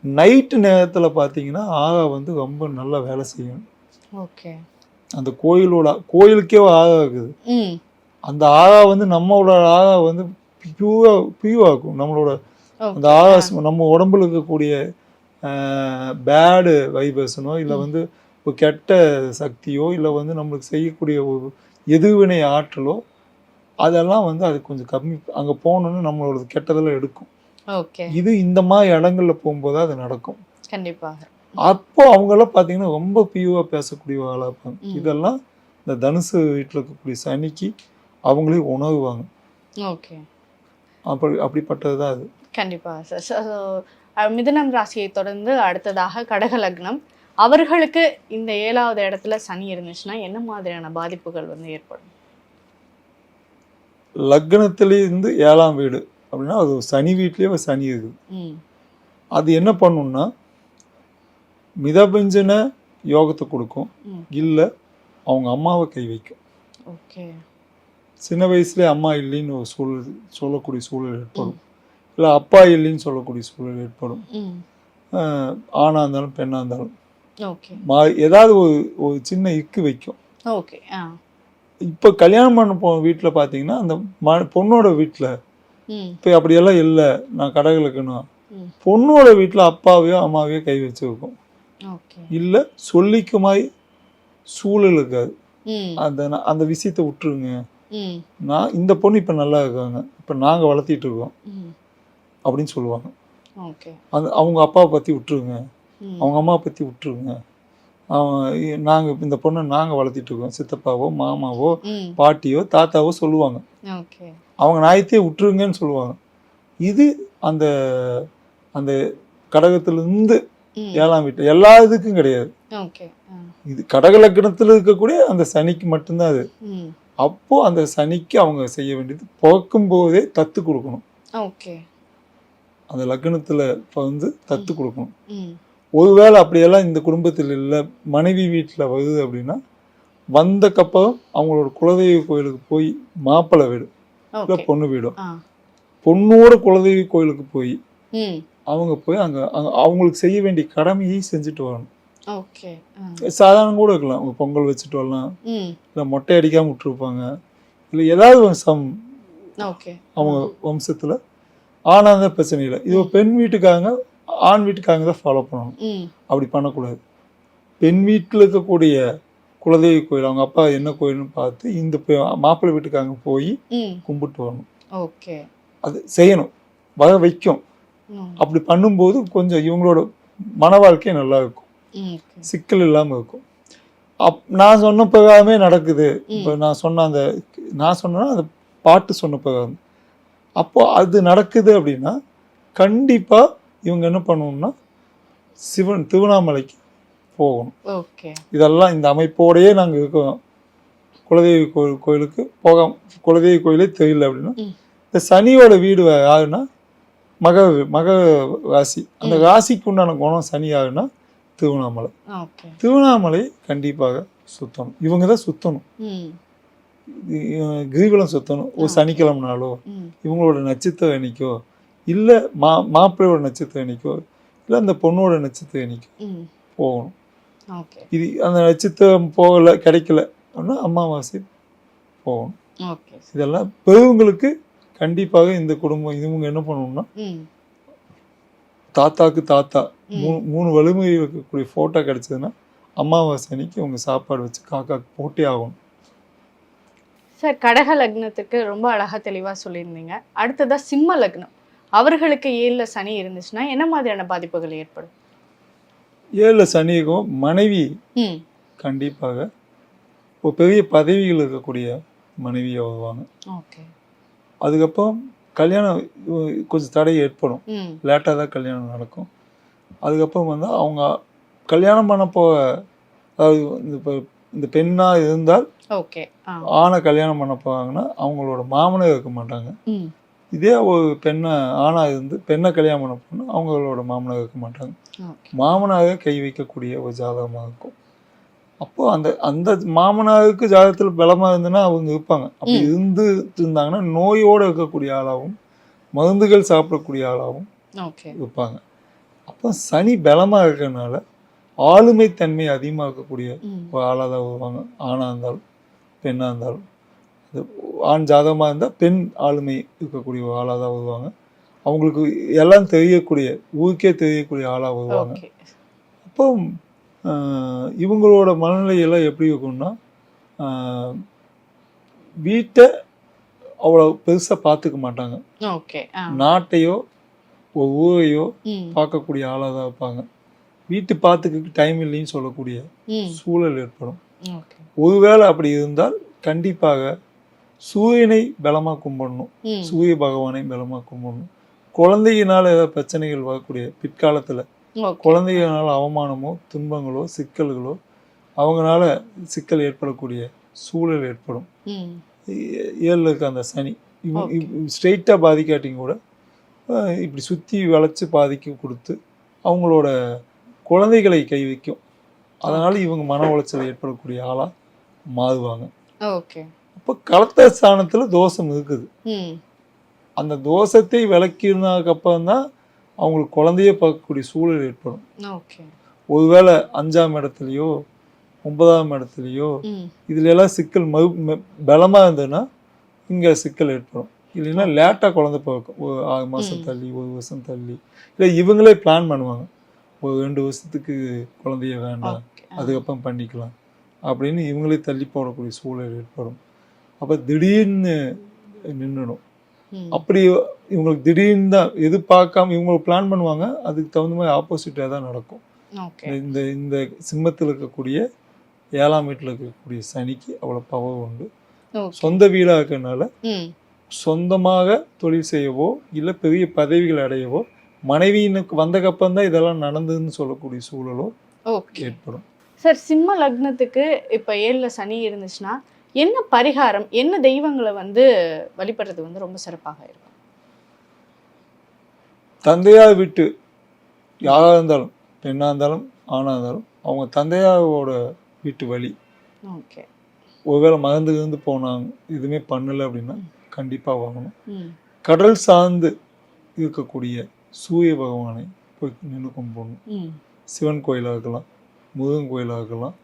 நைட்டு நேரத்தில் பார்த்தீங்கன்னா ஆகா வந்து ரொம்ப நல்லா வேலை செய்யணும். அந்த கோயிலுக்கே ஆகா இருக்குது. அந்த ஆகா வந்து நம்மளோட ஆகா வந்து பியூவாக்கும். நம்மளோட அந்த ஆகா நம்ம உடம்புல இருக்கக்கூடிய பேடு வைப்ரேஷனோ இல்லை வந்து ஒரு கெட்ட சக்தியோ இல்லை வந்து நம்மளுக்கு செய்யக்கூடிய ஒரு எதிர்வினை ஆற்றலோ அதெல்லாம் வந்து அது கொஞ்சம் கம்மி. அங்கே போகணுன்னு நம்மளோட கெட்டதெல்லாம் எடுக்கும். இது இந்த மாதிரி இடங்கள்ல போகும்போது அது நடக்கும். கண்டிப்பாக. அப்போ அவங்கெல்லாம் பார்த்தீங்கன்னா ரொம்ப பியூவாக பேசக்கூடிய ஆளாக இருப்பாங்க. இதெல்லாம் இந்த தனுசு வீட்டில் இருக்கக்கூடிய சனிக்கு அவங்களே உணவுவாங்க. அப்படிப்பட்டது தான் அது. கண்டிப்பாக சார். மிதுனம் ராசியை தொடர்ந்து அடுத்ததாக கடக லக்னம், அவர்களுக்கு இந்த 7வது இடத்துல சனி இருந்துச்சுன்னா என்ன மாதிரியான பாதிப்புகள் வந்து ஏற்படும்? லக்னத்திலேருந்து 7ஆம் வீடு அப்படின்னா அது சனி வீட்லேயே ஒரு சனி இருக்குது. அது என்ன பண்ணும்னா மிதபஞ்சன யோகத்தை கொடுக்கும், இல்லை அவங்க அம்மாவை கை வைக்கும். சின்ன வயசுலேயே அம்மா இல்லைன்னு ஒரு சொல்லக்கூடிய சூழல் ஏற்படும், இல்லை அப்பா இல்லைன்னு சொல்லக்கூடிய சூழல் ஏற்படும். ஆணாக இருந்தாலும் பெண்ணாக இருந்தாலும் ஏதாவது ஒரு சின்ன இக்கு வைக்கும். இப்போ கல்யாணம் பண்ண வீட்டில் பார்த்தீங்கன்னா அந்த பொண்ணோட வீட்டில் இப்போ அப்படியெல்லாம் இல்லை. நான் கடகலக்கணும் பொண்ணோட வீட்டில் அப்பாவையோ அம்மாவையோ கை வச்சு வைக்கும், இல்லை சொல்லிக்குமாய் சூழல் இருக்காது. அந்த விஷயத்த விட்டுருங்க, நான் இந்த பொண்ணு இப்போ நல்லா இருக்காங்க, இப்போ நாங்கள் வளர்த்திட்டு இருக்கோம் அப்படின்னு சொல்லுவாங்க. அவங்க அப்பாவை பற்றி விட்டுருங்க, அவங்க அம்மாவை பற்றி விட்டுருங்க, நாங்கள் இந்த பொண்ணை நாங்கள் வளர்த்திட்டு இருக்கோம், சித்தப்பாவோ மாமாவோ பாட்டியோ தாத்தாவோ சொல்லுவாங்க. அவங்க நாயத்தையே விட்டுருங்கன்னு சொல்லுவாங்க. இது அந்த அந்த கடகத்திலிருந்து 7ஆம் வீட்டு எல்லா இதுக்கும் கிடையாது. இது கடக லக்னத்தில் இருக்கக்கூடிய அந்த சனிக்கு மட்டும்தான் அது. அப்போ அந்த சனிக்கு அவங்க செய்ய வேண்டியது பிறக்கும் போதே தத்து கொடுக்கணும். அந்த லக்னத்துல வந்து தத்து கொடுக்கணும். ஒருவேளை அப்படியெல்லாம் இந்த குடும்பத்தில் இல்லை, மனைவி வீட்டில் வருது அப்படின்னா வந்தக்கப்புறம் அவங்களோட குலதெய்வ கோயிலுக்கு போய் மாப்பிள்ளை வீடு இல்லை பொண்ணு வீடும் பொண்ணோட குலதெய்வ கோயிலுக்கு போய் அவங்க போய் அங்கே அவங்களுக்கு செய்ய வேண்டிய கடமையை செஞ்சுட்டு வரணும். சாதாரண கூட இருக்கலாம், அவங்க பொங்கல் வச்சுட்டு வரலாம், இல்லை மொட்டை அடிக்காம விட்டுருப்பாங்க, இல்லை ஏதாவது அவங்க வம்சத்தில் ஆனாத பிரச்சனை இல்லை. இது பெண் வீட்டுக்காக ஆண் வீட்டுக்காக தான் ஃபாலோ பண்ணணும். அப்படி பண்ணக்கூடாது. பெண் வீட்டில் இருக்கக்கூடிய குலதெய்வ கோயில் அவங்க அப்பா என்ன கோயில்னு பார்த்து இந்த மாப்பிள்ளை வீட்டுக்காக போய் கும்பிட்டு வரணும். அது செய்யணும், வர வைக்கும். அப்படி பண்ணும்போது கொஞ்சம் இவங்களோட மன வாழ்க்கை நல்லா இருக்கும், சிக்கல் இல்லாமல் இருக்கும். நான் சொன்ன பிரகாரமே நடக்குது. இப்போ நான் சொன்னா அந்த பாட்டு சொன்ன பிரகாரம் அப்போ அது நடக்குது அப்படின்னா கண்டிப்பாக இவங்க என்ன பண்ணணும்னா திருவண்ணாமலைக்கு போகணும். இதெல்லாம் இந்த அமைப்போடையே நாங்கள் இருக்கோம். குலதெய்வ கோயிலுக்கு குலதெய்வ கோயிலே தெரியல அப்படின்னா இந்த சனியோட வீடு யாருன்னா மக மக ராசி. அந்த ராசிக்கு உண்டான குணம் சனி ஆகுனா திருவண்ணாமலை. ஓகே. திருவண்ணாமலை கண்டிப்பாக சுத்தணும். இவங்க தான் சுத்தணும். கிரிவலம் சுத்தணும். ஒரு சனிக்கிழமைனாலோ இவங்களோட நட்சத்திர எண்ணிக்கோ இல்லை மாப்பிள்ளையோட நட்சத்திர எண்ணிக்கோ இல்லை அந்த பொண்ணோட நட்சத்திர எண்ணிக்கோ போகணும். இது அந்த நட்சத்திரம் போகலை கிடைக்கல அப்படின்னா அமாவாசை போகணும். இதெல்லாம் பெரியவங்களுக்கு கண்டிப்பாக இந்த குடும்பம் இவங்க என்ன பண்ணணும்னா தாத்தாக்கு தாத்தா 3 வலிமை இருக்கக்கூடிய ஃபோட்டோ கிடைச்சதுன்னா அமாவாசை அன்னைக்கு அவங்க சாப்பாடு வச்சு காக்காக்கு போட்டே ஆகணும். சார், கடக லக்னத்துக்கு ரொம்ப அழகா தெளிவா சொல்லியிருந்தீங்க. அடுத்ததா சிம்ம லக்னம், அவர்களுக்கு 7ல் சனி இருந்துச்சுன்னா என்ன மாதிரியான பாதிப்புகள் ஏற்படும்? 7ல் சனிக்கும் மனைவி கண்டிப்பாக ஒரு பெரிய பதவிகள் இருக்கக்கூடிய மனைவியை வருவாங்க. அதுக்கப்புறம் கல்யாணம் கொஞ்சம் தடை ஏற்படும். லேட்டாக தான் கல்யாணம் நடக்கும். அதுக்கப்புறம் வந்து அவங்க கல்யாணம் பண்ணப்போ அதாவது இந்த பெண்ணாக இருந்தால் ஆணை கல்யாணம் பண்ண போவாங்கன்னா அவங்களோட மாமனாக இருக்க மாட்டாங்க. இதே ஒரு ஆணாக இருந்து பெண்ணை கல்யாணம் பண்ண போனால் அவங்களோட மாமனாக இருக்க மாட்டாங்க. மாமனாக கை வைக்கக்கூடிய ஒரு ஜாதகமாக இருக்கும். அப்போது அந்த மாமனாருக்கு ஜாதகத்தில் பலமாக இருந்துன்னா அவங்க இருப்பாங்க. அப்படி இருந்தாங்கன்னா நோயோடு இருக்கக்கூடிய ஆளாகவும் மருந்துகள் சாப்பிடக்கூடிய ஆளாகவும் இருப்பாங்க. அப்போ சனி பலமாக இருக்கிறதுனால ஆளுமை தன்மை அதிகமாக இருக்கக்கூடிய ஒரு ஆளாக தான் வருவாங்க. ஆணாக இருந்தாலும் பெண்ணாக இருந்தாலும். ஆண் ஜாதகமாக இருந்தால் பெண் ஆளுமை இருக்கக்கூடிய ஒரு ஆளாக தான் வருவாங்க. அவங்களுக்கு எல்லாம் தெரியக்கூடிய ஊருக்கே தெரியக்கூடிய ஆளாக வருவாங்க. அப்போ இவங்களோட மனநிலையெல்லாம் எப்படி இருக்கும்னா வீட்டை அவ்வளோ பெருசாக பார்த்துக்க மாட்டாங்க. நாட்டையோ ஒரு ஊரையோ பார்க்கக்கூடிய ஆளாக தான் இருப்பாங்க. வீட்டு பார்த்துக்க டைம் இல்லைன்னு சொல்லக்கூடிய சூழல் ஏற்படும். ஒருவேளை அப்படி இருந்தால் கண்டிப்பாக சூரியனை பலமாக கும்பிடணும். சூரிய பகவானை பலமாக கும்பிடணும். குழந்தையினால் ஏதாவது பிரச்சனைகள் வரக்கூடிய பிற்காலத்தில் குழந்தைகளால் அவமானமோ துன்பங்களோ சிக்கல்களோ அவங்களால சிக்கல் ஏற்படக்கூடிய சூழல் ஏற்படும். 7ல் இருக்க அந்த சனி ஸ்ட்ரெயிட்டாக பாதிக்காட்டிங்க கூட இப்படி சுற்றி வளைச்சி பாதிக்க கொடுத்து அவங்களோட குழந்தைகளை கை வைக்கும். அதனால் இவங்க மன உளைச்சல் ஏற்படக்கூடிய ஆளாக மாறுவாங்க. அப்போ கலத்த ஸ்தானத்தில் தோஷம் இருக்குது. அந்த தோஷத்தை விளக்கினதுக்கப்புறம் தான் அவங்களுக்கு குழந்தைய பார்க்கக்கூடிய சூழல் ஏற்படும். ஒருவேளை 5ஆம் இடத்துலையோ 9ஆம் இடத்துலையோ இதுல எல்லாம் சிக்கல் பலமாக இருந்ததுன்னா இங்கே சிக்கல் ஏற்படும். இல்லைன்னா லேட்டாக குழந்தை பிறக்கும். ஒரு 6 மாதம் தள்ளி 1 வருஷம் தள்ளி இல்லை இவங்களே பிளான் பண்ணுவாங்க. ஒரு 2 வருஷத்துக்கு குழந்தைய வேண்டாம் அதுக்கப்புறம் பண்ணிக்கலாம் அப்படின்னு இவங்களே தள்ளி போடக்கூடிய சூழல் ஏற்படும். அப்போ திடீர்னு நின்றுடும். அப்படி இவங்களுக்கு திடீர்னு தான் எதிர்பார்க்காம இவங்களுக்கு பிளான் பண்ணுவாங்க. அதுக்கு தகுந்த மாதிரி ஆப்போசிட்டாக தான் நடக்கும். இந்த சிம்மத்தில் இருக்கக்கூடிய 7ஆம் வீட்டில் இருக்கக்கூடிய சனிக்கு அவ்வளோ பவர் உண்டு. சொந்த வீடாக இருக்கிறதுனால சொந்தமாக தொழில் செய்யவோ இல்லை பெரிய பதவிகள் அடையவோ மனைவியினுக்கு வந்தக்கப்புறம் தான் இதெல்லாம் நடந்ததுன்னு சொல்லக்கூடிய சூழலோ ஏற்படும். சார், சிம்ம லக்னத்துக்கு இப்போ 7ல் சனி இருந்துச்சுன்னா என்ன பரிகாரம், என்ன தெய்வங்களை வழிபடுறது ரொம்ப சிறப்பாக இருக்கும்? தந்தையார் வீட்டு யாராக இருந்தாலும் பெண்ணாக இருந்தாலும் ஆணாக இருந்தாலும் அவங்க தந்தையாரோட வீட்டு வழி ஒருவேளை மறந்து போனாங்க எதுவுமே பண்ணலை அப்படின்னா கண்டிப்பாக வாங்கணும். கடல் சார்ந்து இருக்கக்கூடிய சூரிய பகவானை போய் நின்று கும்பிடணும். சிவன் கோயிலாக இருக்கலாம், முருகன் கோயிலாக இருக்கலாம்,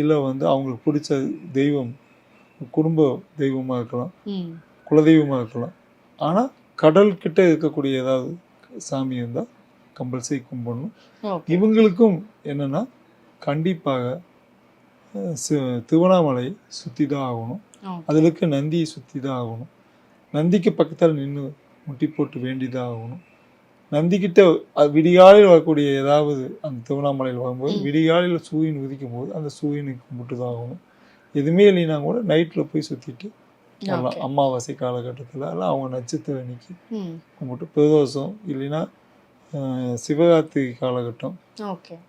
இல்லை அவங்களுக்கு பிடிச்ச தெய்வம் குடும்ப தெய்வமாக இருக்கலாம், குலதெய்வமாக இருக்கலாம். ஆனால் கடல்கிட்ட இருக்கக்கூடிய ஏதாவது சாமி இருந்தால் கம்பல்சரி கும்பிடணும். இவங்களுக்கும் என்னென்னா கண்டிப்பாக திருவண்ணாமலை சுற்றி தான் ஆகணும். அதில் இருக்க நந்தியை சுற்றி தான் ஆகணும். நந்திக்கு பக்கத்தில் நின்று முட்டி போட்டு வேண்டிதான் ஆகணும். நந்திக்கிட்ட விடிகாலையில் வரக்கூடிய ஏதாவது அந்த திருவண்ணாமலையில் வரும்போது விடிகாலையில் சூரியன் உதிக்கும் போது அந்த சூரியனுக்கு கும்பிட்டு தான் ஆகணும். எதுவுமே இல்லைன்னா கூட நைட்டில் போய் சுற்றிட்டு வரலாம். அமாவாசை காலகட்டத்தில் எல்லாம் அவங்க நட்சத்திர அன்னைக்கு கும்பிட்டு பிரதோஷம் இல்லைன்னா சிவராத்திரி காலகட்டம்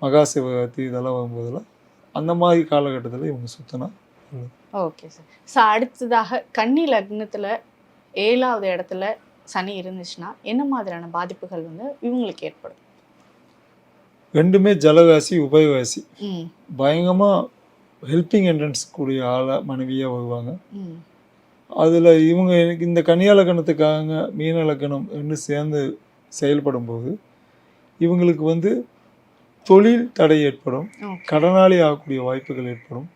மகா சிவராத்திரி இதெல்லாம் வரும்போதெல்லாம் அந்த மாதிரி காலகட்டத்தில் இவங்க சுற்றினா. Okay sir. அடுத்ததாக கன்னி லக்னத்தில் 7ஆவது இடத்துல சனி இருந்துச்சுன்னா என்ன மாதிரியான பாதிப்புகள் வந்து இவங்களுக்கு ஏற்படும்? ரெண்டுமே ஜலராசி உபயராசி. ம் பயங்கரமாக ஹெல்பிங் என்ட்ரன்ஸ் கூடிய ஆளாக மனைவியாக வருவாங்க. ம் அதில் இவங்க எனக்கு இந்த கன்னியா லக்னத்துக்காக மீன லக்னம் ரெண்டு சேர்ந்து செயல்படும் போது இவங்களுக்கு வந்து தொழில் தடை ஏற்படும், ஓகே. கடனாளி ஆகக்கூடிய வாய்ப்புகள் ஏற்படும்.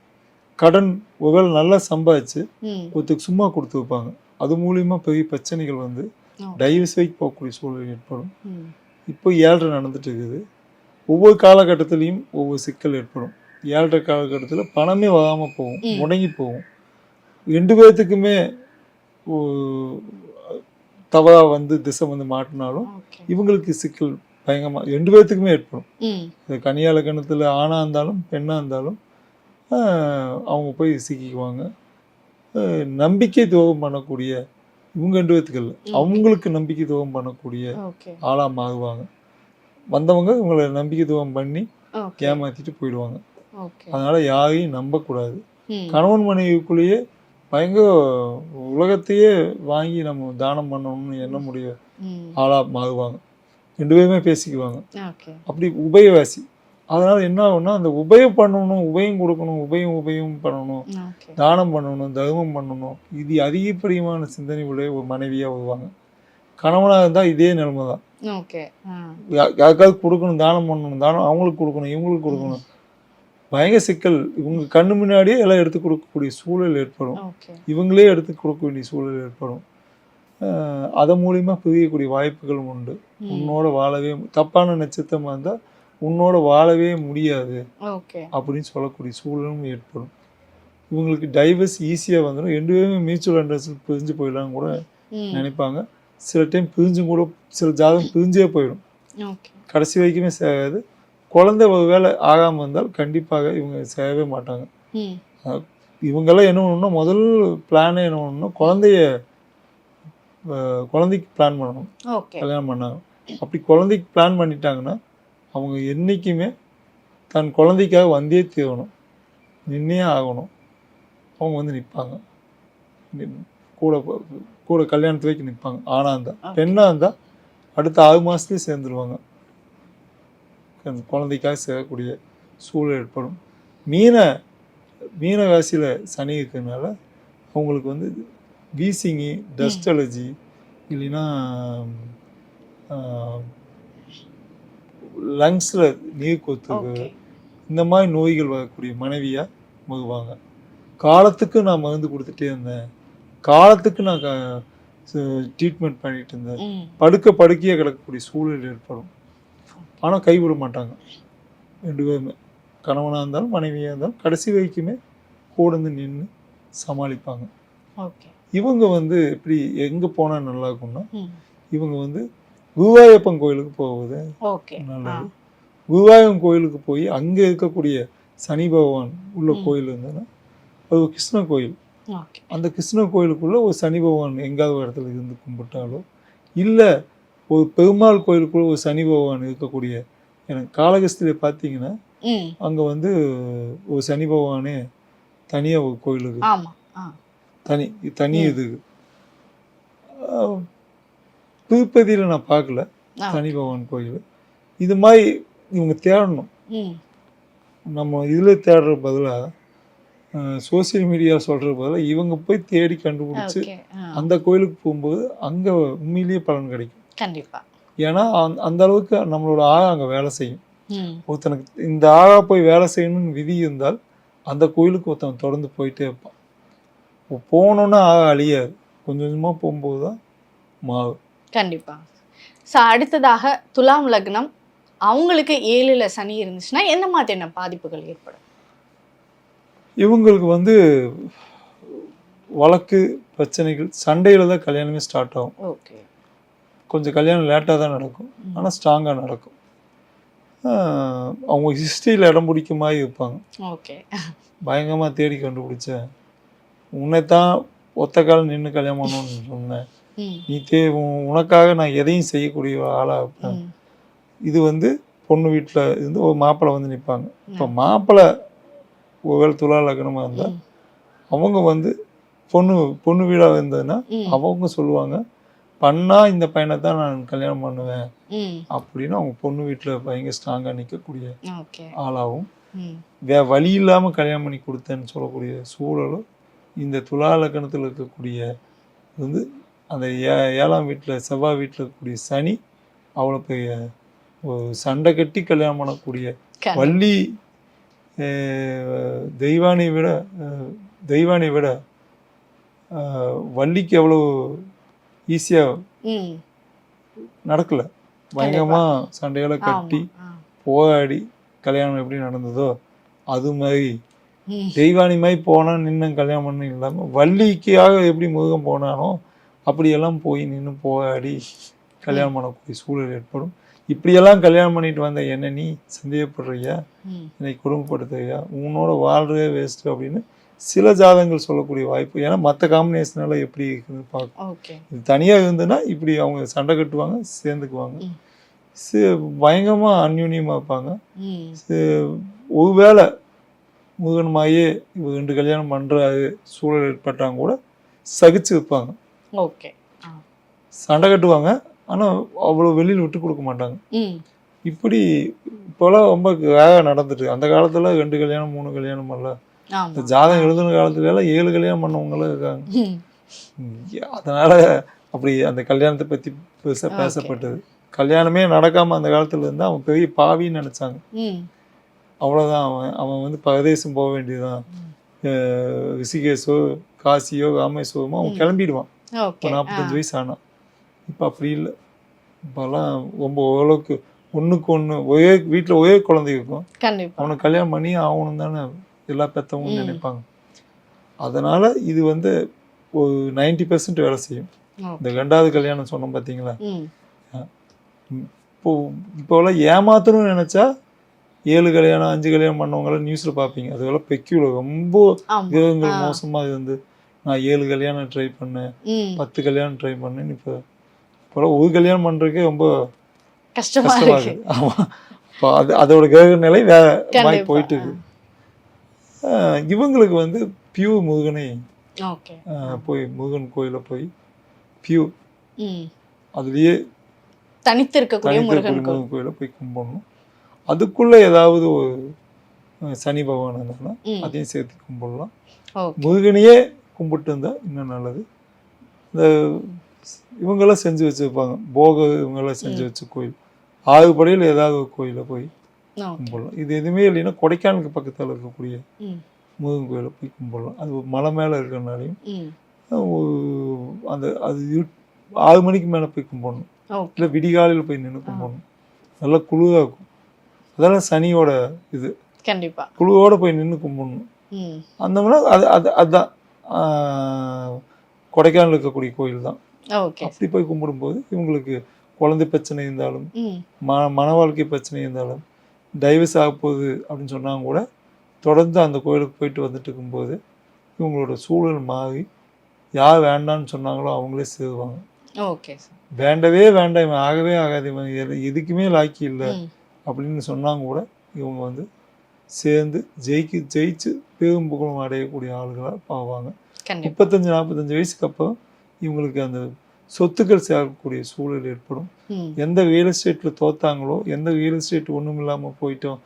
கடன் ஒருவேளை நல்லா சம்பாதிச்சு ம் ஒருத்தருக்கு சும்மா கொடுத்து வைப்பாங்க, அது மூலியமா பெரிய பிரச்சனைகள் வந்து ஓகே. டைவர்ஸ் வைக்கு போகக்கூடிய சூழல் ஏற்படும். ம் இப்போ 7 நடந்துட்டு இருக்குது. ஒவ்வொரு காலகட்டத்திலையும் ஒவ்வொரு சிக்கல் ஏற்படும். 7 காலகட்டத்தில் பணமே வராமல் போகும், முடங்கி போகும். 2 பேர்த்துக்குமே தவறாக வந்து திசை வந்து மாட்டினாலும் ஓகே. இவங்களுக்கு சிக்கல் பயங்கரமாக 2 பேர்த்துக்குமே ஏற்படும். ம் இந்த கன்னியா லக்னத்தில் ஆணாக இருந்தாலும் பெண்ணாக இருந்தாலும் அவங்க போய் சிக்கிக்குவாங்க. நம்பிக்கை துரோகம் பண்ணக்கூடிய இவங்க 2 பேர்த்துக்கு இல்லை, அவங்களுக்கு நம்பிக்கை துரோகம் பண்ணக்கூடிய ஓகே. ஆளாக மாறுவாங்க. வந்தவங்க இவங்களை நம்பிக்கை துரோகம் பண்ணி ஓகே. ஏமாற்றிட்டு போயிடுவாங்க. ஓகே. அதனால் யாரையும் நம்பக்கூடாது. ம் கணவன் மனைவிக்குள்ளேயே பயங்கர உலகத்தையே வாங்கி நம்ம தானம் பண்ணணும்னு எண்ண முடிய ம் ஆளாக மாறுவாங்க. 2 பேருமே பேசிக்குவாங்க. ஓகே. அப்படி உபயவாசி. அதனால் என்ன ஆகும்னா அந்த உபயம் பண்ணணும், உபயம் கொடுக்கணும், உபயம் பண்ணணும், ஓகே. தானம் பண்ணணும், தர்மம் பண்ணணும், இது அதிகப்படியான சிந்தனை உடைய ஒரு மனைவியாக வருவாங்க. கணவனாக இருந்தால் இதே நிலைமை தான். ஓகே. யாருக்காவது கொடுக்கணும், தானம் பண்ணணும், தானம் அவங்களுக்கு கொடுக்கணும், இவங்களுக்கு கொடுக்கணும், பயங்கர சிக்கல். இவங்க கண்ணு முன்னாடியே எல்லாம் எடுத்து கொடுக்கக்கூடிய சூழல் ஏற்படும். ஓகே. இவங்களே எடுத்து கொடுக்க வேண்டிய சூழல் ஏற்படும். அதன் மூலிமா பிரியக்கூடிய வாய்ப்புகளும் உண்டு. உன்னோட வாழவே தப்பான நட்சத்திரமாக இருந்தால் உன்னோட வாழவே முடியாது ஓகே. அப்படின்னு சொல்லக்கூடிய சூழலும் ஏற்படும். இவங்களுக்கு டைவர்ஸ் ஈஸியாக வந்துடும். 2 பேருமே மியூச்சுவல் அண்டர்ஸ்டாண்டிங் பிரிஞ்சு போயிடலாம் கூட ம் நினைப்பாங்க. சில டைம் பிரிஞ்சும் கூட சில ஜாதகம் பிரிஞ்சே போயிடும், ஓகே. கடைசி வரைக்குமே சேராது. குழந்தை ஒரு வேலை ஆகாமல் இருந்தால் கண்டிப்பாக இவங்க சேரவே மாட்டாங்க. ம் இவங்கெல்லாம் என்ன பண்ணணும்னா முதல் பிளானே என்ன பண்ணணும்னா குழந்தைக்கு பிளான் பண்ணணும், ஓகே. கல்யாணம் பண்ணாங்க. அப்படி குழந்தைக்கு பிளான் பண்ணிட்டாங்கன்னா அவங்க என்றைக்குமே தன் குழந்தைக்காக வந்தே தீரணும், நின்னே ஆகணும். அவங்க வந்து நிற்பாங்க, கூட கூட கல்யாணத்து வரைக்கும் நிற்பாங்க. ஆணாக இருந்தால். பெண்ணாக இருந்தால் அடுத்த 6 மாதத்துலேயே சேர்ந்துருவாங்க. அந்த குழந்தைக்காக சேரக்கூடிய சூழல் ஏற்படும். மீன ராசியில் சனி இருக்கிறதுனால அவங்களுக்கு வந்து வீசிங்கி, டஸ்ட் அலர்ஜி, இல்லைன்னா லங்ஸில் நீர் கொத்துக்கு, ஓகே. இந்த மாதிரி நோய்கள் வரக்கூடிய மனைவியாக வருவாங்க. காலத்துக்கு நான் மருந்து கொடுத்துட்டே இருந்தேன், காலத்துக்கு நான் ட்ரீட்மெண்ட் பண்ணிட்டு இருந்தேன், ம் படுக்கையே கிடக்கக்கூடிய சூழல் ஏற்படும். ஆனால் கைவிட மாட்டாங்க 2 பேருமே, கணவனாக இருந்தாலும் மனைவியாக இருந்தாலும் கடைசி வரைக்குமே கூட நின்று சமாளிப்பாங்க. ஓகே. இவங்க வந்து எப்படி எங்கே போனால் நல்லா இருக்கும்னா ம் இவங்க வந்து குருவாயூரப்பன் கோயிலுக்கு போவது ஓகே. நல்லது. குருவாயூரப்பன் கோயிலுக்கு போய் அங்கே இருக்கக்கூடிய சனி பகவான் உள்ள கோயில் இருந்ததுன்னா அது ஒரு கிருஷ்ண கோயில். ஓகே. அந்த கிருஷ்ண கோயிலுக்குள்ளே ஒரு சனி பகவான் எங்காவது ஒரு இடத்துல இருந்து கும்பிட்டாலோ, இல்லை ஒரு பெருமாள் கோயிலுக்குள்ளே ஒரு சனி பகவான் இருக்கக்கூடிய, எனக்கு காளகஸ்தியில் பார்த்தீங்கன்னா ம் அங்கே வந்து ஒரு சனி பகவானே தனியாக ஒரு கோயிலுக்கு ஆமா. தனி இதுக்கு திருப்பதியில் நான் பார்க்கல சனி பகவான் கோயில். இது மாதிரி இவங்க தேடணும். ம் நம்ம இதில் தேடுற பதிலாக சோசியல் மீடியா சொல்கிற பதிலாக இவங்க போய் தேடி கண்டுபிடிச்சி ஓகே. அந்த கோயிலுக்கு போகும்போது அங்கே உண்மையிலேயே பலன் கிடைக்கும். கண்டிப்பா. ஏன்னா அந்த அளவுக்கு நம்மளோட ஆகா அங்கே வேலை செய்யும். ம் ஒருத்தனுக்கு இந்த ஆகா போய் வேலை செய்யணும்னு விதி இருந்தால் அந்த கோயிலுக்கு ஒருத்தன் தொடர்ந்து போயிட்டே இருப்பான். போகணுன்னா ஆகா அழியாது, கொஞ்சம் கொஞ்சமாக போகும்போது தான் மாறும். கண்டிப்பா. ஸோ அடுத்ததாக துலாம் லக்னம், அவங்களுக்கு 7ல் சனி இருந்துச்சுன்னா என்ன மாதிரியான பாதிப்புகள் ஏற்படும்? இவங்களுக்கு வந்து வழக்கு பிரச்சனைகள், சண்டையில் தான் கல்யாணமே ஸ்டார்ட் ஆகும். ஓகே. கொஞ்சம் கல்யாணம் லேட்டாக தான் நடக்கும், ஆனால் ஸ்ட்ராங்காக நடக்கும். அவங்க ஹிஸ்ட்ரியில் இடம் பிடிக்க மாதிரி இருப்பாங்க. ஓகே. பயங்கரமாக தேடி கண்டுபிடிச்சேன், உன்னைத்தான் ஒத்த காலம் நின்று கல்யாணம் பண்ணணும்னு சொன்னேன், ம் நீ உனக்காக நான் எதையும் செய்யக்கூடிய ஆளாக இருப்பேன். ம் இது வந்து பொண்ணு வீட்டில் இருந்து ஒரு மாப்பிள்ளை வந்து நிற்பாங்க. இப்போ மாப்பிள்ளை ஒருவேளை துலா லக்னமாக இருந்தால் அவங்க வந்து பொண்ணு வீடாக இருந்ததுன்னா அவங்க சொல்லுவாங்க, பண்ணால் இந்த பையனை தான் நான் கல்யாணம் பண்ணுவேன் ம் அப்படின்னு அவங்க பொண்ணு வீட்டில் பயங்கர ஸ்ட்ராங்காக நிற்கக்கூடிய ஓகே ஆளாகவும் ம் வழி இல்லாமல் கல்யாணம் பண்ணி கொடுத்தேன்னு சொல்லக்கூடிய சூழலும் இந்த துலா லக்னத்தில் இருக்கக்கூடிய வந்து அந்த 7ஆம் வீட்டில் செவ்வாய் வீட்டில் இருக்கக்கூடிய சனி அவ்வளோ பெரிய ஒரு சண்டை கட்டி கல்யாணம் பண்ணக்கூடிய வள்ளி தெய்வானை விட வள்ளிக்கு எவ்வளோ ஈஸியாக ம் நடக்கலை. பயங்கரமாக சண்டைகளை கட்டி போராடி கல்யாணம் எப்படி நடந்ததோ அது மாதிரி தெய்வானி மாதிரி போனால் நின்று கல்யாணம் பண்ண இல்லாமல் வள்ளிக்காக எப்படி முருகன் போனானோ அப்படியெல்லாம் போய் நின்று போராடி கல்யாணம் பண்ணக்கூடிய சூழல் ஏற்படும். இப்படியெல்லாம் கல்யாணம் பண்ணிட்டு வந்த என்ன நீ சந்தேகப்படுறியா, என்னை குடும்பப்படுத்துறியா, உன்னோட வாழ்றதே வேஸ்ட்டு அப்படின்னு சில ஜாதகங்கள் சொல்லக்கூடிய வாய்ப்பு. ஏன்னா மற்ற காம்பினேஷனால எப்படி இருக்குன்னு பார்க்கும். இது தனியாக இருந்ததுன்னா இப்படி அவங்க சண்டை கட்டுவாங்க, சேர்ந்துக்குவாங்க, பயங்கரமாக அந்யூன்யமாக இருப்பாங்க. ஒருவேளை முருகன்மாயே இவர் 2 கல்யாணம் பண்ணுறாரு சூழல் ஏற்பட்டாங்க கூட சகிச்சு வைப்பாங்க. ஓகே, சண்டை கட்டுவாங்க, ஆனால் அவ்வளோ வெளியில் விட்டு கொடுக்க மாட்டாங்க. இப்படி இப்போலாம் ரொம்ப வேக நடந்துட்டு. அந்த காலத்தில் 2 கல்யாணம் 3 கல்யாணம் அல்ல, இந்த ஜாதகம் எழுதுன காலத்துல எல்லாம் 7 கல்யாணம் பண்ணவங்களும் இருக்காங்க. அதனால அப்படி அந்த கல்யாணத்தை பற்றி பெருசாக பேசப்பட்டது. கல்யாணமே நடக்காமல் அந்த காலத்துல இருந்தால் அவன் பெரிய பாவின்னு நினச்சாங்க. அவ்வளோதான், அவன் வந்து பரதேசம் போக வேண்டியதுதான், ரிஷிகேஷோ காசியோ ராமேஸ்வரமோ அவன் கிளம்பிடுவான். இப்போ 45 வயசு ஆனான். இப்போ அப்படி இல்லை. இப்போல்லாம் ரொம்ப ஓரளவுக்கு ஒன்றுக்கு ஒன்று ஒரே வீட்டில் ஒரே குழந்தை இருக்கும், அவனுக்கு கல்யாணம் பண்ணி ஆகணும் தானே எல்லா பெற்றவங்களும் நினைப்பாங்க. அதனால் இது வந்து ஒரு 90% வேலை செய்யும். இந்த 2வது கல்யாணம் சொன்னோம் பார்த்தீங்களா, இப்போலாம் ஏமாத்தணும்னு நினச்சா 7 கல்யாணம் 5 கல்யாணம் பண்ணவங்களாம் நியூஸில் பார்ப்பீங்க. அதுவெல்லாம் பெக்யூல ரொம்ப கிரகங்கள் மோசமாக இருந்து நான் 7 கல்யாணம் ட்ரை பண்ணேன், 10 கல்யாணம் ட்ரை பண்ணேன்னு இப்போலாம் ஒரு கல்யாணம் பண்ணுறதுக்கே ரொம்ப கஷ்டமாக இருக்குது. ஆமாம், இப்போ அதோட கிரக நிலை வேற மாதிரி போயிட்டு இருக்கு. இவங்களுக்கு வந்து பியூ முருகனை போய் முருகன் கோயிலில் போய் பியூ அதுலேயே தனித்து இருக்கக்கூடிய முருகன் கோயிலில் போய் கும்பிடணும். அதுக்குள்ளே ஏதாவது ஒரு சனி பகவான் இருந்தாங்கன்னா அதையும் சேர்த்து கும்பிடலாம். முருகனையே கும்பிட்டு இருந்தால் இன்னும் நல்லது. இந்த இவங்கெல்லாம் செஞ்சு வச்சுருப்பாங்க, போக இவங்கெல்லாம் செஞ்சு வச்ச கோயில், 6 படையில் ஏதாவது ஒரு கோயிலில் போய் கும்பிடலாம். இது எதுவுமே இல்லைன்னா கொடைக்கானலுக்கு பக்கத்தில் இருக்கக்கூடிய முருகன் கோயிலில் போய் கும்பிடலாம். அது மலை மேலே இருக்கிறனாலையும் அந்த அது 6 மணிக்கு மேலே போய் கும்பிடணும், இல்லை விடிகாலையில் போய் நின்று கும்பிடணும். நல்லா குழுவாக இருக்கும். அதெல்லாம் சனியோட இது, கண்டிப்பாக குழுவோட போய் நின்று கும்பிடணும். அந்த அதுதான் கொடைக்கானல் இருக்கக்கூடிய கோயில் தான். அப்படி போய் கும்பிடும்போது இவங்களுக்கு குழந்தை பிரச்சனை இருந்தாலும் மன வாழ்க்கை பிரச்சனை இருந்தாலும் டைவர்ஸ் ஆக போகுது அப்படின்னு சொன்னாங்க கூட தொடர்ந்து அந்த கோயிலுக்கு போயிட்டு வந்துட்டு இருக்கும்போது இவங்களோட சூழல் மாறி யார் வேண்டான்னு சொன்னாங்களோ அவங்களே சேருவாங்க. வேண்டவே வேண்டாம், இவன் ஆகவே ஆகாது, இவன் எதுக்குமே லாக்கி இல்லை அப்படின்னு சொன்னாங்க கூட இவங்க வந்து சேர்ந்து ஜெயிச்சு பெரும் புகழும் அடையக்கூடிய ஆளுகளாக பாவாங்க. 35-45 வயசுக்கு அப்புறம் இவங்களுக்கு அந்த சொத்துக்கள் சேர்க்கக்கூடிய சூழல் ஏற்படும். எந்த ரியல் எஸ்டேட்டில் தோத்தாங்களோ, எந்த ரியல் எஸ்டேட் ஒன்றும் இல்லாமல் போயிட்டோம்,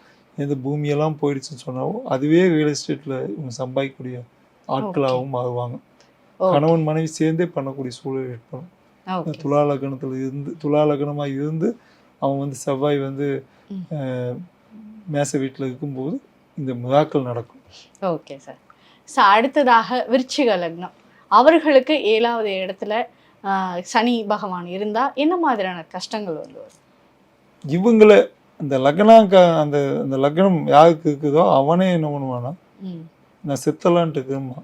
எந்த பூமியெல்லாம் போயிடுச்சுன்னு சொன்னாவோ அதுவே ரியல் எஸ்டேட்டில் இவங்க சம்பாதிக்கக்கூடிய ஆட்களாகவும் மாறுவாங்க. கணவன் மனைவி சேர்ந்தே பண்ணக்கூடிய சூழல் ஏற்படும். துலா லக்னமாக இருந்து அவன் வந்து செவ்வாய் வந்து மேச வீட்டில் இருக்கும்போது இந்த மிராக்கள் நடக்கும். Okay sir. அடுத்ததாக விருச்சிக லக்னம், அவர்களுக்கு 7வது இடத்துல சனி பகவான் இருந்தால் என்ன மாதிரியான கஷ்டங்கள் வந்து வரும்? இவங்களை அந்த அந்த அந்த லக்னம் யாருக்கு இருக்குதோ அவனே என்ன பண்ணுவானா, நான் செத்தலான்ட்டு இருக்குமா,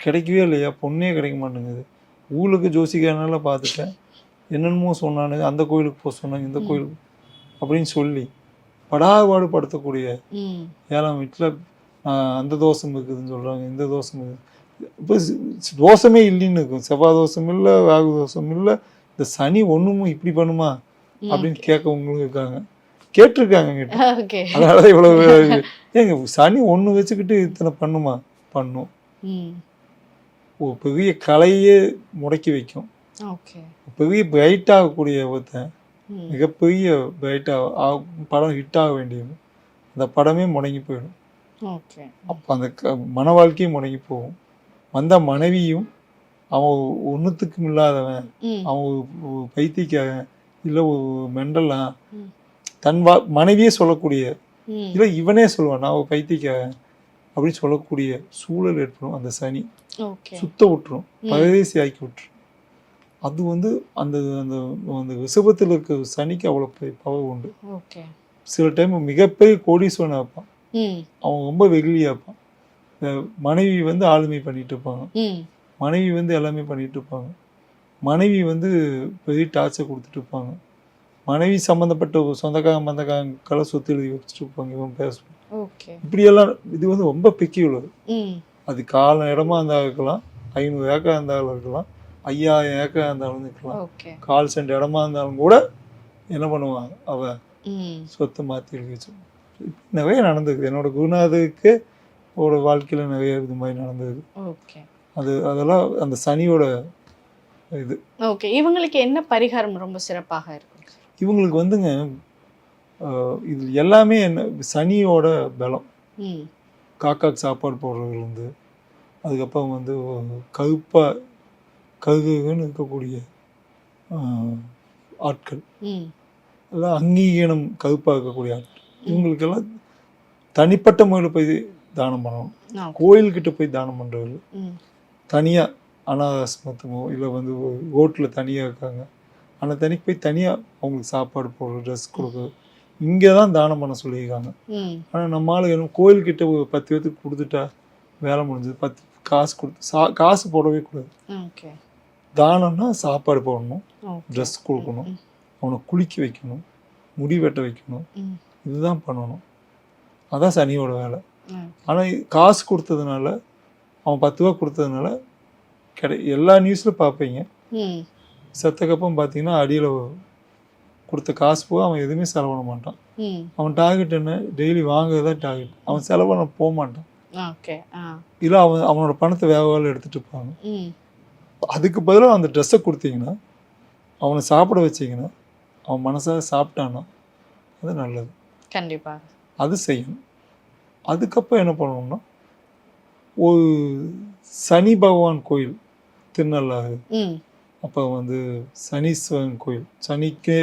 கிடைக்கவே இல்லையா, பொண்ணே கிடைக்க மாட்டேங்குது, ஊருக்கு ஜோசிக்காரனால பார்த்துட்டேன், என்னென்னமோ சொன்னானுங்க, அந்த கோயிலுக்கு போக சொன்னாங்க, இந்த கோயிலுக்கு அப்படின்னு சொல்லி படாபாடு படுத்தக்கூடிய 7ஆம் வீட்டில் அந்த தோஷம் இருக்குதுன்னு சொல்கிறாங்க, இந்த தோஷம் இருக்குது. இப்போ தோஷமே இல்லைன்னு இருக்கும், செவ்வாய் தோஷம் இல்லை, ராகு தோஷம் இல்லை, இந்த சனி ஒன்றுமோ இப்படி பண்ணுமா அப்படின்னு கேட்கவங்களும் இருக்காங்க, கேட்டிருக்காங்க கிட்ட. அதனால இவ்வளவு ஏங்க சனி ஒன்று வச்சுக்கிட்டு இத்தனை பண்ணுமா, பண்ணும். ஒரு பெரிய கலையே முடக்கி வைக்கும் ஓகே. பெரிய பிரைட் ஆகக்கூடிய ஒருத்தன் மிகப்பெரிய பிரைட்டாக படம் ஹிட் ஆக வேண்டியது, அந்த படமே முடங்கி போயிடும். ஓகே. அப்போ அந்த மன வாழ்க்கையும் முடங்கி போகும். வந்த மனைவியும் அவன் ஒன்றுத்துக்கும் இல்லாதவன், அவன் பைத்தியக்காரன், இல்லை மெண்டலாம், தன் மனைவியே சொல்லக்கூடிய, இல்லை இவனே சொல்லுவான் நான் ஒரு பைத்தியக்காரன் அப்படின்னு சொல்லக்கூடிய சூழல் ஏற்படும். அந்த சனி சுத்த விட்டுரும், பரதேசி ஆக்கி விட்டுரும். அது வந்து அந்த அந்த அந்த ரிஷபத்தில் இருக்க சனிக்கு அவ்வளோ பவர் உண்டு. சில டைம் மிகப்பெரிய கோடீஸ்வரனாக இருப்பான், அவன் ரொம்ப வெகுளியாக இருப்பான். மனைவி வந்து ஆளுமை பண்ணிட்டு இருப்பாங்க, மனைவி வந்து எல்லாமே பண்ணிட்டு இருப்பாங்க, மனைவி வந்து பெரிய டார்ச்சர் கொடுத்துட்டு இருப்பாங்க, மனைவி சம்மந்தப்பட்ட சொந்தக்காரங்களுக்கெல்லாம் சொத்து எழுதி வச்சுட்டு இருப்பாங்க, இவன் பேசுவான். இப்படியெல்லாம் இது வந்து ரொம்ப பிக்கி உள்ளது. அது கால இடமா இருந்தாலும் இருக்கலாம், 500 ஏக்கர் இருந்தாலும் இருக்கலாம், 5000 ஏக்கர் இருந்தாலும் இருக்கலாம், கால் சென்ட் இடமா இருந்தாலும் கூட என்ன பண்ணுவாங்க, அவ சொத்தை மாற்றி எழுதி வச்சு. நிறைய நடந்தது என்னோட குருநாதருக்கு ஒரு வாழ்க்கையில் நிறைய இது மாதிரி நடந்தது. அதெல்லாம் அந்த சனியோட இது. ஓகே. இவங்களுக்கு என்ன பரிகாரம் ரொம்ப சிறப்பாக இருக்கும்? இவங்களுக்கு வந்துங்க இது எல்லாமே என்ன, சனியோட பலம். காக்காக்கு சாப்பாடு போடுறதுலேருந்து, அதுக்கப்புறம் வந்து கருகுன்னு இருக்கக்கூடிய ஆட்கள் எல்லாம், அங்கீகனம் கருப்பாக இருக்கக்கூடிய ஆட்கள், இவங்களுக்கெல்லாம் தனிப்பட்ட முறையில் போய் தானம் பண்ணணும். கோயில்கிட்ட போய் தானம் பண்ணுறவர்கள், தனியாக அனாதாசிரமத்துமோ இல்லை வந்து ரோட்டில் தனியாக இருக்காங்க, ஆனால் தனிக்கு போய் தனியாக அவங்களுக்கு சாப்பாடு போடுறது, ட்ரெஸ் கொடுக்குறது, இங்கே தான் தானம் பண்ண சொல்லியிருக்காங்க. ஆனால் நம்மளால என்ன, கோயில்கிட்ட ஒரு 10 பேர்த்துக்கு கொடுத்துட்டா வேலை முடிஞ்சது, 10 காசு கொடுத்து காசு போடவே கூடாது. தானம்னா சாப்பாடு போடணும், ட்ரெஸ் கொடுக்கணும், அவனை குளிக்க வைக்கணும், முடி வெட்ட வைக்கணும், இதுதான் பண்ணணும். அதான் சனியோட வேலை. ஆனால் காசு கொடுத்ததுனால, அவன் 10 ரூபா கொடுத்ததுனால எல்லா நியூஸில் பார்ப்பீங்க, செத்தக்கப்புறம் பார்த்தீங்கன்னா அடியில் கொடுத்த காசு போக அவன் எதுவுமே செலவு பண்ண மாட்டான். அவன் டார்கெட் என்ன, டெய்லி வாங்குறதான் டார்கெட், அவன் செலவு பண்ண போக மாட்டான். இல்லை அவனோட பணத்தை வேக வேலை எடுத்துகிட்டு இருப்பாங்க. அதுக்கு பதிலாக அந்த ட்ரெஸ்ஸை கொடுத்தீங்கன்னா, அவனை சாப்பிட வச்சிங்கன்னா, அவன் மனசாக சாப்பிட்டான்னா அது நல்லது. கண்டிப்பாக அது செய்யணும். அதுக்கப்புறம் என்ன பண்ணணும்னா, ஒரு சனி பகவான் கோயில் திருநள்ளாறு, அப்போ வந்து சனீஸ்வரன் கோயில், சனிக்கே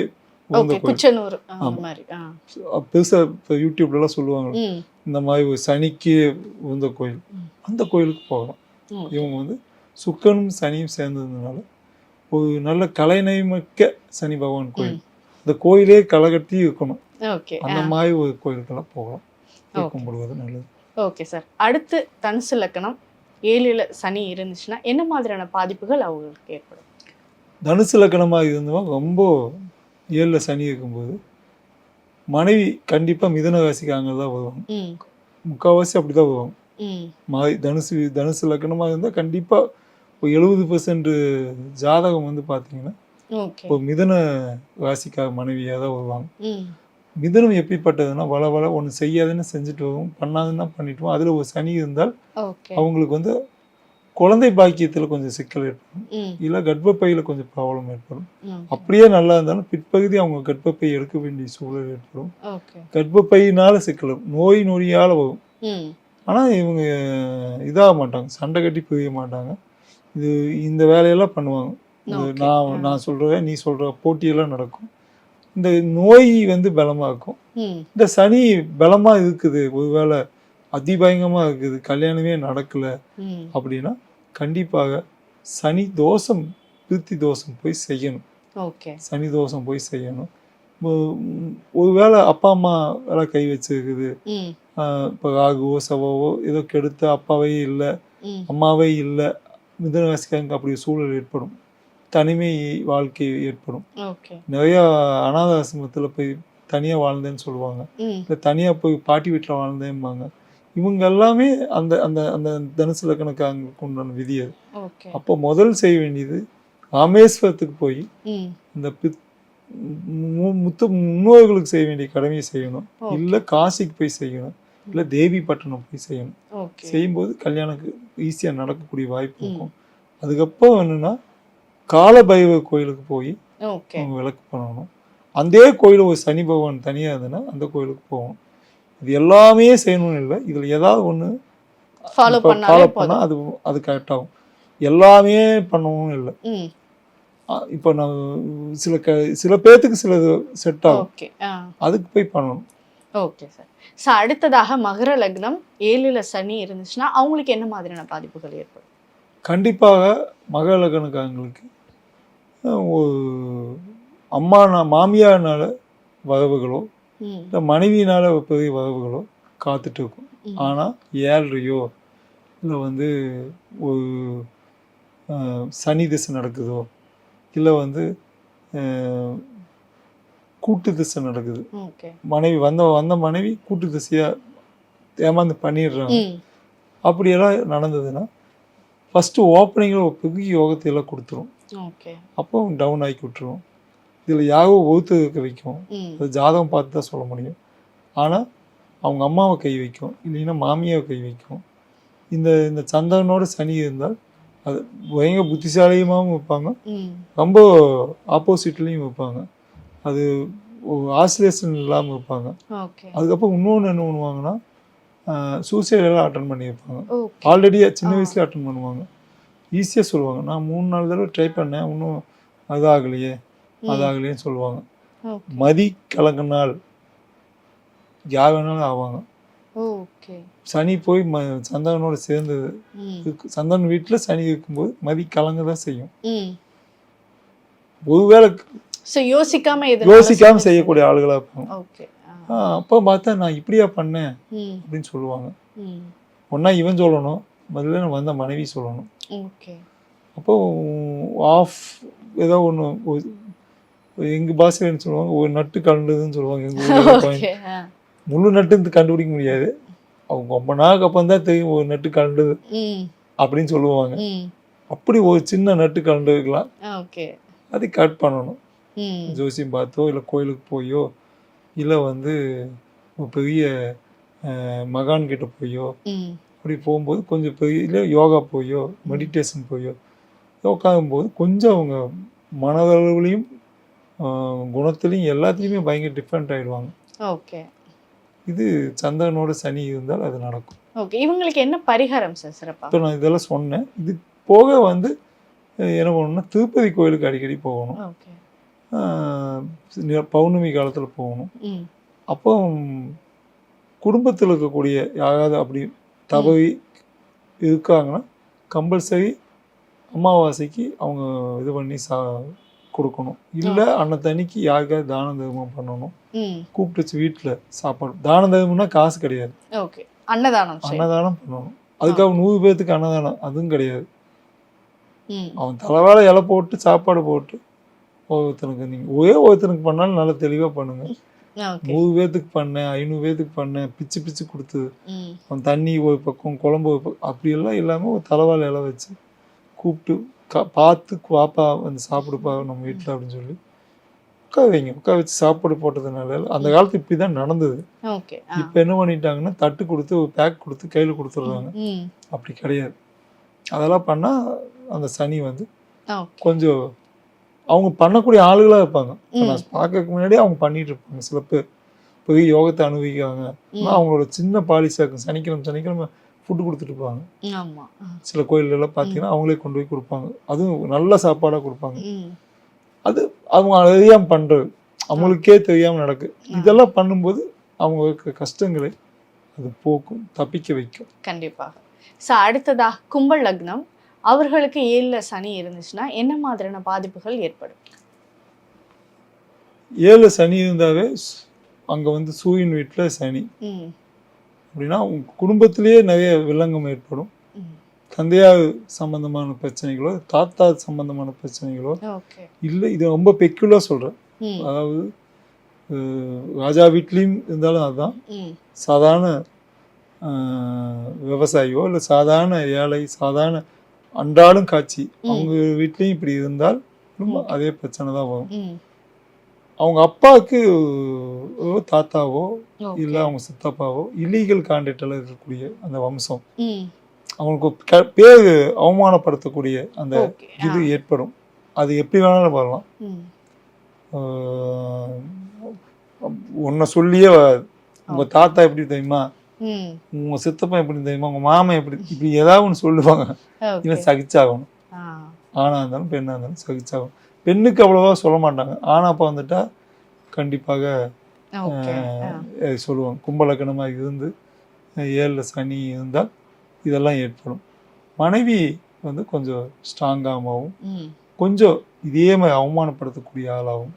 பெருசாக இப்போ யூடியூப்லலாம் சொல்லுவாங்க, இந்த மாதிரி ஒரு சனிக்கு உந்த கோயில், அந்த கோயிலுக்கு போகலாம். இவங்க வந்து சுக்கரனும் சனியும் சேர்ந்ததுனால ஒரு நல்ல கலைநயமிக்க சனி பகவான் கோயில், இந்த கோயிலே களை கட்டி இருக்கணும், அந்த மாதிரி ஒரு கோயிலுக்கெல்லாம் போகலாம், கும்பிடுவது நல்லது. Okay sir. அடுத்து தனுசு லக்னம் 7ல் சனி இருந்துச்சுன்னா என்ன மாதிரியான பாதிப்புகள் அவங்களுக்கு ஏற்படும்? தனுசு லக்னமாக இருந்தவங்க ரொம்ப 7ல் சனி இருக்கும்போது மனைவி கண்டிப்பாக மிதுன ராசிக்காரங்க தான் வருவாங்க, முக்கால்வாசி அப்படி தான் வருவாங்க. தனுசு லக்னமாக இருந்தால் கண்டிப்பாக ஒரு 70% ஜாதகம் வந்து பார்த்தீங்கன்னா இப்போ மிதுன ராசிக்கார மனைவியாக தான் வருவாங்க. மிதுனம் எப்படிப்பட்டதுன்னா, வள ஒன்று செய்யாதுன்னு செஞ்சுட்டு வரும், பண்ணாதுன்னா பண்ணிட்டு வரும். அதில் ஒரு சனி இருந்தால் அவங்களுக்கு வந்து குழந்தை பாக்கியத்தில் கொஞ்சம் சிக்கல் ஏற்படும், இல்லை கர்ப்பப்பையில் கொஞ்சம் ப்ராப்ளம் ஏற்படும். அப்படியே நல்லா இருந்தாலும் பிற்பகுதி அவங்க கர்ப்பப்பை எடுக்க வேண்டிய சூழல் ஏற்படும். கர்ப்பப்பையினால சிக்கல், நோயால் வரும். ஆனால் இவங்க இதாக மாட்டாங்க, சண்டை கட்டி புரிய மாட்டாங்க. இந்த வேலையெல்லாம் பண்ணுவாங்க. நான் சொல்கிறேன், நீ சொல்கிற போட்டியெல்லாம் நடக்கும். இந்த நோய் வந்து பலமாக்கும். இந்த சனி பலமாக இருக்குது, ஒருவேளை அதிபயங்கமாக இருக்குது, கல்யாணமே நடக்கலை அப்படின்னா கண்டிப்பாக சனி தோஷம், பிருத்தி தோஷம் போய் செய்யணும். சனி தோஷம் போய் செய்யணும். ஒருவேளை அப்பா அம்மா வேலை கை வச்சிருக்குது, இப்போ ராகுவோ செவ்வாவோ ஏதோ கெடுத்து அப்பாவே இல்லை அம்மாவே இல்லை, மிதுனராசிக்காரங்க அப்படி சூழல் ஏற்படும், தனிமை வாழ்க்கை ஏற்படும். நிறையா அனாதாசிரமத்தில் போய் தனியாக வாழ்ந்தேன்னு சொல்லுவாங்க, இல்லை தனியாக போய் பாட்டி வீட்டில் வாழ்ந்தேன்பாங்க. இவங்க எல்லாமே அந்த அந்த அந்த தனுசு லக்னக்காரங்களுக்கு உண்டான விதி அது. அப்போ முதல் செய்ய வேண்டியது ராமேஸ்வரத்துக்கு போய் இந்த முன்னோர்களுக்கு செய்ய வேண்டிய கடமையை செய்யணும், இல்லை காசிக்கு போய் செய்யணும், இல்லை தேவி பட்டணம் போய் செய்யணும். செய்யும்போது கல்யாணத்துக்கு ஈஸியாக நடக்கக்கூடிய வாய்ப்பு இருக்கும். அதுக்கப்புறம் என்னன்னா காலபைரவர் கோயிலுக்கு போய் ஓகே அவங்க விளக்கு பண்ணணும். அதே கோயில் ஒரு சனி பகவான் தனியாக இருந்ததுன்னா அந்த கோயிலுக்கு போகணும். இது எல்லாமே செய்யணும்னு இல்லை, இதில் ஏதாவது ஒன்று ஃபாலோ ஃபாலோ பண்ணால் அது கரெக்டாகும். எல்லாமே பண்ணணும்னு இல்லை. இப்போ நான் சில பேர்த்துக்கு சிலது செட் ஆகும், ஓகே அதுக்கு போய் பண்ணணும். Okay sir. ஸோ அடுத்ததாக மகர லக்னம் 7ல் சனி இருந்துச்சுன்னா அவங்களுக்கு என்ன மாதிரியான பாதிப்புகள் ஏற்படும்? கண்டிப்பாக மகர லக்னக்காரங்களுக்கு ஒரு மாமியார்னால வரவுகளோ இல்லை மனைவியினால பெரிய வரவுகளோ காத்துட்டு இருக்கும். ஆனால் 7லையோ இல்லை வந்து ஒரு சனி திசை நடக்குதோ இல்லை வந்து கூட்டு திசை நடக்குது, மனைவி வந்த மனைவி கூட்டு திசையாக ஏமாந்து பண்ணிடுறாங்க, அப்படியெல்லாம் நடந்ததுன்னா ஃபஸ்ட்டு ஓப்பனிங்கில் ஒரு பெரிய யோகத்தை எல்லாம் கொடுத்துரும். அப்போ டவுன் ஆக்கி விட்டுரும். இதில் யாரோ ஒருத்தருக்கு வைக்கும், அது ஜாதகம் பார்த்து தான் சொல்ல முடியும். ஆனால் அவங்க அம்மாவை கை வைக்கும், இல்லைன்னா மாமியாவை கை வைக்கும். இந்த சந்திரனோட சனி இருந்தால் அது பயங்கர புத்திசாலியமாகவும் வைப்பாங்க, ரொம்ப ஆப்போசிட்லேயும் வைப்பாங்க. அது ஆசிலேஷன் இல்லாமல் வைப்பாங்க. அதுக்கப்புறம் இன்னொன்று என்ன பண்ணுவாங்கன்னா சூசைட் எல்லாம் அட்டன் பண்ணி வைப்பாங்க. ஆல்ரெடி சின்ன வயசுல அட்டன் பண்ணுவாங்க. ஈஸியாக சொல்லுவாங்க, நான் 3-4 தடவை ட்ரை பண்ணேன், இன்னும் அதாகலையேன்னு சொல்லுவாங்க. மதி கலங்கினால் யார் வேணாலும் ஆவாங்க. சனி போய் சந்திரனோட சேர்ந்தது, சந்திரன் வீட்டில் சனி இருக்கும்போது மதி கலங்க தான் செய்யும். ஒருவேளை யோசிக்காம செய்யக்கூடிய ஆளுகளா இருப்பாங்க. அப்போ பார்த்தா நான் இப்படியா பண்ணேன் அப்படின்னு சொல்லுவாங்க. ஒன்னா இவன் சொல்லணும், முதல்ல வந்த மனைவி சொல்லணும். அப்போ ஏதோ ஒன்று எங்க பாஷைன்னு சொல்லுவாங்க, ஒரு நட்டு கலண்டதுன்னு சொல்லுவாங்க. எங்க முழு நட்டு கண்டுபிடிக்க முடியாது, அவங்க ரொம்ப நாளுக்கு அப்புறம் தான் தெரியும் ஒரு நட்டு கலண்டது அப்படின்னு சொல்லுவாங்க. அப்படி ஒரு சின்ன நட்டு கலண்டு இருக்கலாம், அதை கட் பண்ணணும். ஜோசியம் பார்த்தோ இல்லை கோயிலுக்கு போயோ இல்லை வந்து பெரிய மகான் கிட்ட போயோ அப்படி போகும்போது கொஞ்சம் பெரிய இல்லை யோகா போயோ மெடிடேஷன் போயோ உட்காரும்போது கொஞ்சம் அவங்க மனதளவுலையும் குணத்துலையும் எல்லாத்துலேயுமே பயங்கர டிஃப்ரெண்ட் ஆகிடுவாங்க. இது சந்திரனோட சனி இருந்தால் அது நடக்கும். இவங்களுக்கு என்ன பரிகாரம் சார் சிறப்பாக? இப்போ நான் இதெல்லாம் சொன்னேன். இது போக வந்து என்ன பண்ணணும்னா திருப்பதி கோயிலுக்கு அடிக்கடி போகணும். பௌர்ணமி காலத்தில் போகணும். அப்போ குடும்பத்தில் இருக்கக்கூடிய யாராவது அப்படி தவறி இருக்காங்கன்னா கம்பல்சரி அமாவாசைக்கு அவங்க இது பண்ணி கொடுக்கணும். இல்லை அன்னத்தன்னைக்கு யாருக்காவது தான தர்மம் பண்ணணும், கூப்பிட்டு வச்சு வீட்டில் சாப்பாடு. தான தர்மம்னா காசு கிடையாது, அன்னதானம் பண்ணணும். அதுக்காக 100 பேர்த்துக்கு அன்னதானம் அதுவும் கிடையாது. அவன் தலைவாழ இலை போட்டு சாப்பாடு போட்டு ஒருத்தனுக்கு நீங்கள் ஒருத்தனுக்கு பண்ணாலும் நல்லா தெளிவாக பண்ணுங்க. 100 பேர்த்துக்கு பண்ணேன், 500 பேர்த்துக்கு பண்ணேன், பிச்சு பிச்சு கொடுத்து அவன் தண்ணி ஒரு பக்கம் குழம்பு ஒரு பக்கம் அப்படியெல்லாம் இல்லாமல் ஒரு தலைவாழ இலை வச்சு கூப்பிட்டு பார்த்து வாப்பா வந்து சாப்பிடுப்பா நம்ம வீட்டில் அப்படின்னு சொல்லி உட்கார வச்சு சாப்பாடு போட்டதுனால அந்த காலத்து இப்படி தான் நடந்தது. இப்போ என்ன பண்ணிட்டாங்கன்னா தட்டு கொடுத்து ஒரு பேக் கொடுத்து கையில் கொடுத்துட்றாங்க. அப்படி கிடையாது. அதெல்லாம் பண்ணால் அந்த சனி வந்து கொஞ்சம் அவங்க பண்ணக்கூடிய ஆளுகளாக இருப்பாங்க. நான் பார்க்கறதுக்கு முன்னாடியே அவங்க பண்ணிட்டு இருப்பாங்க. சில பேர் பெரிய யோகத்தை அனுபவிக்கிறாங்க. ஆனால் அவங்களோட சின்ன பாலிசியாக இருக்கும். சனிக்கிழமை ஃபுட்டு கொடுத்துட்டு இருப்பாங்க. சில கோயிலெல்லாம் பார்த்தீங்கன்னா அவங்களே கொண்டு போய் கொடுப்பாங்க. அதுவும் நல்ல சாப்பாடாக கொடுப்பாங்க. அது அவங்க அறியாமல் பண்ணுறது, அவங்களுக்கே தெரியாமல் நடக்கு. இதெல்லாம் பண்ணும்போது அவங்க கஷ்டங்களை அது போக்கும், தப்பிக்க வைக்கும். கண்டிப்பாக. அடுத்ததாக கும்ப லக்னம், அவர்களுக்கு 7ல் சனி இருந்துச்சுன்னா என்ன மாதிரியான பாதிப்புகள் ஏற்படும்? 7 சனி இருந்தாவே அங்கே வந்து சூரியன் வீட்டில் சனி அப்படின்னா உங்க குடும்பத்திலேயே நிறைய வில்லங்கம் ஏற்படும். தந்தையார் சம்பந்தமான பிரச்சனைகளோ தாத்தா சம்பந்தமான பிரச்சனைகளோ இல்லை. இது ரொம்ப பெக்குலராக சொல்கிறேன். அதாவது ராஜா வீட்லேயும் இருந்தாலும் அதுதான், சாதாரண விவசாயியோ இல்லை சாதாரண ஏழை சாதாரண அன்றாடும் காட்சி அவங்க வீட்லேயும் இப்படி இருந்தால் அதே பிரச்சனை தான் வரும். அவங்க அப்பாவுக்கு தாத்தாவோ இல்லை அவங்க சித்தப்பாவோ இல்லீகல் கான்டாக்டில் இருக்கக்கூடிய அந்த வம்சம் அவங்களுக்கு பேர் அவமானப்படுத்தக்கூடிய அந்த இது ஏற்படும். அது எப்படி வேணாலும் வரலாம். ம். உன்னை சொல்லியே வராது. உங்க தாத்தா எப்படி தெரியுமா, ம். உங்க சித்தப்பா எப்படி தெரியுமா, உங்க மாமன் எப்படி, இப்படி ஏதாவது ஒன்று சொல்லுவாங்க. ஓகே. இவன் சகிச்சாகணும். ஆ. ஆணா இருந்தாலும் பெண்ணா இருந்தாலும் சகிச்சாகணும். பெண்ணுக்கு அவ்வளவா சொல்ல மாட்டாங்க. ஆனா அப்பா வந்துட்டா கண்டிப்பாக ஓகே. சொல்லுவாங்க. கும்பலக்கணமாக இருந்து 7ல் சனி இருந்தால் இதெல்லாம் ஏற்படும். மனைவி வந்து கொஞ்சம் ஸ்ட்ராங்காகவும் ம். கொஞ்சம் இதே மாதிரி அவமானப்படுத்தக்கூடிய ஆளாகவும்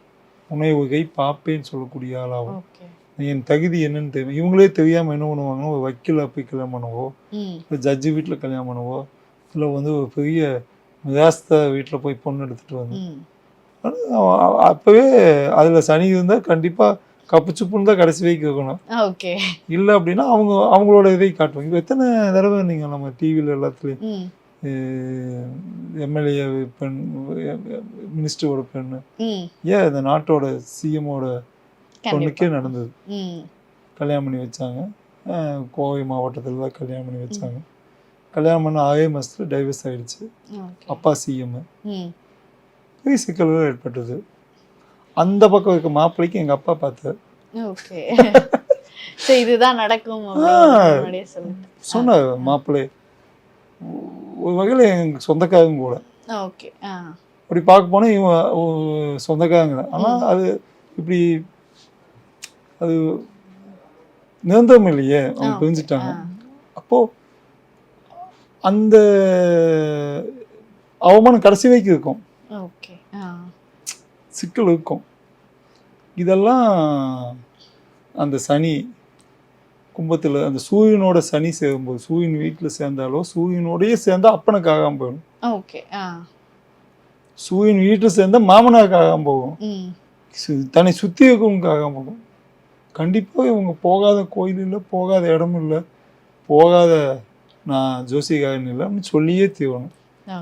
உணவுகை பார்ப்பேன்னு சொல்லக்கூடிய ஆளாகவும் ஓகே. என் தகுதி என்னன்னு தெரியும். இவங்களே தெரியாமல் என்ன பண்ணுவாங்கன்னா, ஒரு வக்கீலை போய் கல்யாணம் பண்ணவோ, ம். இல்லை ஜட்ஜு வீட்டில் கல்யாணம் பண்ணவோ, இல்லை வந்து ஒரு பெரிய மிராஸ்த வீட்டில் போய் பொண்ணு எடுத்துகிட்டு வந்து ம். அப்போவே அதில் சனி இருந்தால் கண்டிப்பாக கப்புச்சுப்புன்னு தான் கடைசி வரைக்கும் இருக்கணும். ஓகே. இல்லை அப்படின்னா அவங்களோட இதை காட்டுவாங்க. இப்போ எத்தனை தடவை நீங்கள் நம்ம டிவியில் எல்லாத்துலேயும் ம். எம்எல்ஏ பெண், மினிஸ்டரோட பெண்ணு, ம். ஏன் இந்த நாட்டோட சிஎம்மோட பொண்ணுக்கே கண்டிப்பா. நடந்தது. ம். கல்யாணம் பண்ணி வச்சாங்க. கோவை மாவட்டத்தில் தான் கல்யாணம் பண்ணி வச்சாங்க. கல்யாணம் பண்ண 6 மாதத்தில் டைவர்ஸ் ஆகிடுச்சு. ஓகே. அப்பா சிஎம். ம். பெரிய சிக்கல்கள் ஏற்பட்டது. அந்த பக்கம் இருக்க மாப்பிள்ளைக்கு எங்கள் அப்பா பார்த்தார். ஓகே. சோ இதுதான் நடக்கும் அப்படின்னு முன்னாடியே சொல்லிட்டேன். சொன்னார் மாப்பிள்ளை ஒரு வகையில் எங்கள் சொந்தக்காரங்க கூட. ஓகே. ஆ. அப்படி பார்க்க போனால் இவன் சொந்தக்காரங்க தான். ஆனால் அது இப்படி அது நிரந்தரம் இல்லையே, அவங்க பிரிஞ்சுட்டாங்க. அப்போது அந்த அவமானம் கடைசி வரைக்கும் இருக்கும். ஓகே. சிக்கல் இருக்கும். இதெல்லாம் அந்த சனி கும்பத்தில் அந்த சூரியனோட சனி சேரும்போது, சூரியன் வீட்டில் சேர்ந்தாலோ சூரியனோடயே சேர்ந்தா அப்பனுக்கு ஆகாமல் போயிடும். ஓகே. சூரியன் வீட்டில் சேர்ந்தா மாமனாருக்கு ஆகாமல் போகும். ம். தன்னை சுற்றி இருக்கவங்களுக்கு ஆகாமல் போகும். கண்டிப்பாக இவங்க போகாத கோயில் இல்லை, போகாத இடம் இல்லை, போகாத நான் ஜோசிகாரன் இல்லை அப்படின்னு சொல்லியே தீவணும்.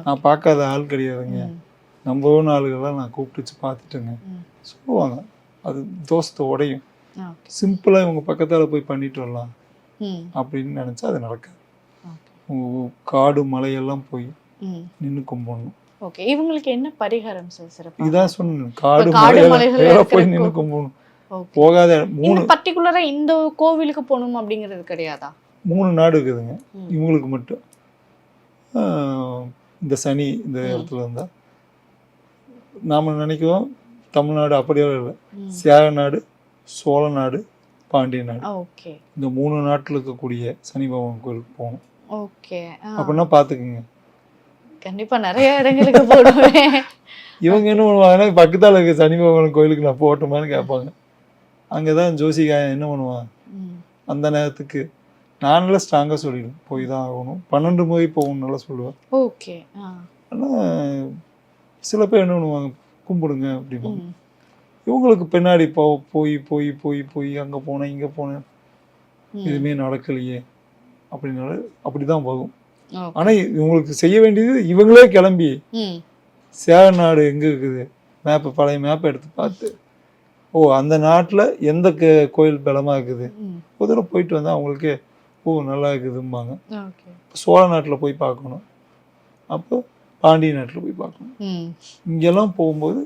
நான் பார்க்காத ஆள் கிடையாதுங்க, நம்பவும் ஆளுகள்லாம் நான் கூப்பிட்டு வச்சு பார்த்துட்டேங்க சொல்லுவாங்க. அது தோசத்தை உடையும். சிம்பிளாக இவங்க பக்கத்தால் போய் பண்ணிட்டு வரலாம் அப்படின்னு நினச்சா அது நடக்காது. காடு மலையெல்லாம் போய் நின்று கும்பிடணும். ஓகே. இவங்களுக்கு என்ன பரிகாரம் சார் சிறப்பு? இதான் சொன்னேன், காடு மலையெல்லாம் போய் நின்று கும்பிடணும். போகாத 3 பர்టిక్యులரா இந்த கோவிலுக்கு போகணும் அப்படிங்கிறது கிடையாதா? 3 நாடு இருக்குதுங்க இவங்களுக்கு மட்டும். இந்த சனி இந்த இடத்துல இருந்தால் நாம் நினைக்கிறோம் தமிழ்நாடு அப்படியெல்லாம் இல்லை. சேர நாடு, சோழ நாடு, பாண்டிய நாடு, ஓகே, இந்த 3 நாட்டில் இருக்கக்கூடிய சனி பகவான் கோயிலுக்கு போகணும். ஓகே. அப்படின்னா பார்த்துக்குங்க, கண்டிப்பா நிறைய இடங்களுக்கு போடுவேன். இவங்க என்ன பண்ணுவாங்கன்னா பக்கத்தால் இருக்க சனி பகவான் கோயிலுக்கு நான் போகட்டுமான்னு கேட்பாங்க. அங்கே தான் ஜோசிகாயன் என்ன பண்ணுவான், அந்த நேரத்துக்கு நானெல்லாம் ஸ்ட்ராங்காக சொல்லிடுவேன், போய் தான் ஆகணும், 12 முறை போகணும்னால சொல்லுவேன். ஓகே. ஆனால் சில பேர் என்ன பண்ணுவாங்க, கும்பிடுங்க அப்படிம்பாங்க. இவங்களுக்கு பின்னாடி போய் போய் போய் போய் அங்கே போனேன் இங்கே போனேன் எதுவுமே நடக்கலையே அப்படின்னால அப்படி தான் போகும். ஆனால் இவங்களுக்கு செய்ய வேண்டியது இவங்களே கிளம்பி சேர நாடு எங்கே இருக்குது மேப்பு, பழைய மேப்பை எடுத்து பார்த்து, ஓ அந்த நாட்டில் எந்த கோயில் பலமாக இருக்குது ஒரு தடவை போயிட்டு வந்தால் அவங்களுக்கே ஓ நல்லா இருக்குதும்பாங்க. சோழ நாட்டில் போய் பார்க்கணும், அப்போ பாண்டிய நாட்டில் போய் பார்க்கணும். இங்கெல்லாம் போகும்போது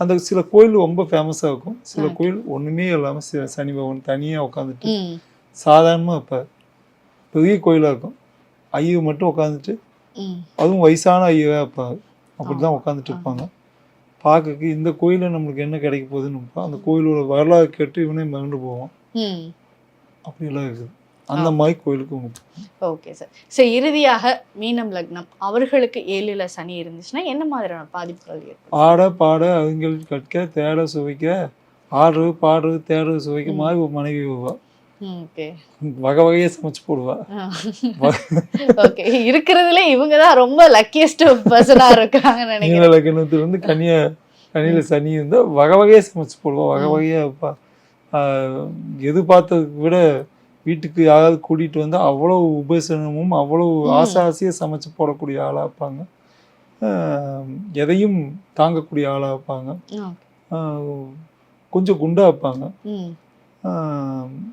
அந்த சில கோயில் ரொம்ப ஃபேமஸாக இருக்கும், சில கோயில் ஒன்றுமே இல்லாமல் சனி பகவான் தனியாக உட்காந்துட்டு சாதாரணமாக வைப்பார். பெரிய கோயிலாக இருக்கும், ஐயர் மட்டும் உட்காந்துட்டு, அதுவும் வயசான ஐயராக வைப்பாங்க, அப்படி தான் உட்காந்துட்டு இருப்பாங்க. பார்க்கறதுக்கு இந்த கோயிலில் நம்மளுக்கு என்ன கிடைக்க போகுதுன்னு அந்த கோயிலோட வரலாறு கேட்டு இவனே மறந்து போவோம். அப்படியெல்லாம் இருக்குது. அந்த மாதிரி கோயிலுக்கு ஓகே சார். சரி, இறுதியாக மீனம் லக்னம் அவர்களுக்கு 7ல் சனி இருந்துச்சுன்னா என்ன மாதிரியான பாதிப்புகள் ஏற்படும்? ஆட பாட அவங்க கற்க தேட சுவைக்க, ஆடுறது பாடுறது தேடுறது சுவைக்க மாதிரி ஒரு மனைவி வருவா. வகை வகையே சமைச்சு போடுவா. ஓகே. இருக்கிறதுல இவங்க தான் ரொம்ப லக்கியஸ்ட் பர்சனா இருக்காங்க நினைக்கிறேன். மீன லக்னத்துல இருந்து கனியில சனி இருந்தா வகை வகையே சமைச்சு போடுவா, வகை வகையா வைப்பா. எதிர்பார்த்ததுக்கு விட வீட்டுக்கு யாராவது கூட்டிகிட்டு வந்து அவ்வளோ உபசனமும் அவ்வளோ ஆசையாக சமைச்சு போடக்கூடிய ஆளாக இருப்பாங்க. எதையும் தாங்கக்கூடிய ஆளாக இருப்பாங்க. கொஞ்சம் குண்டாக இருப்பாங்க.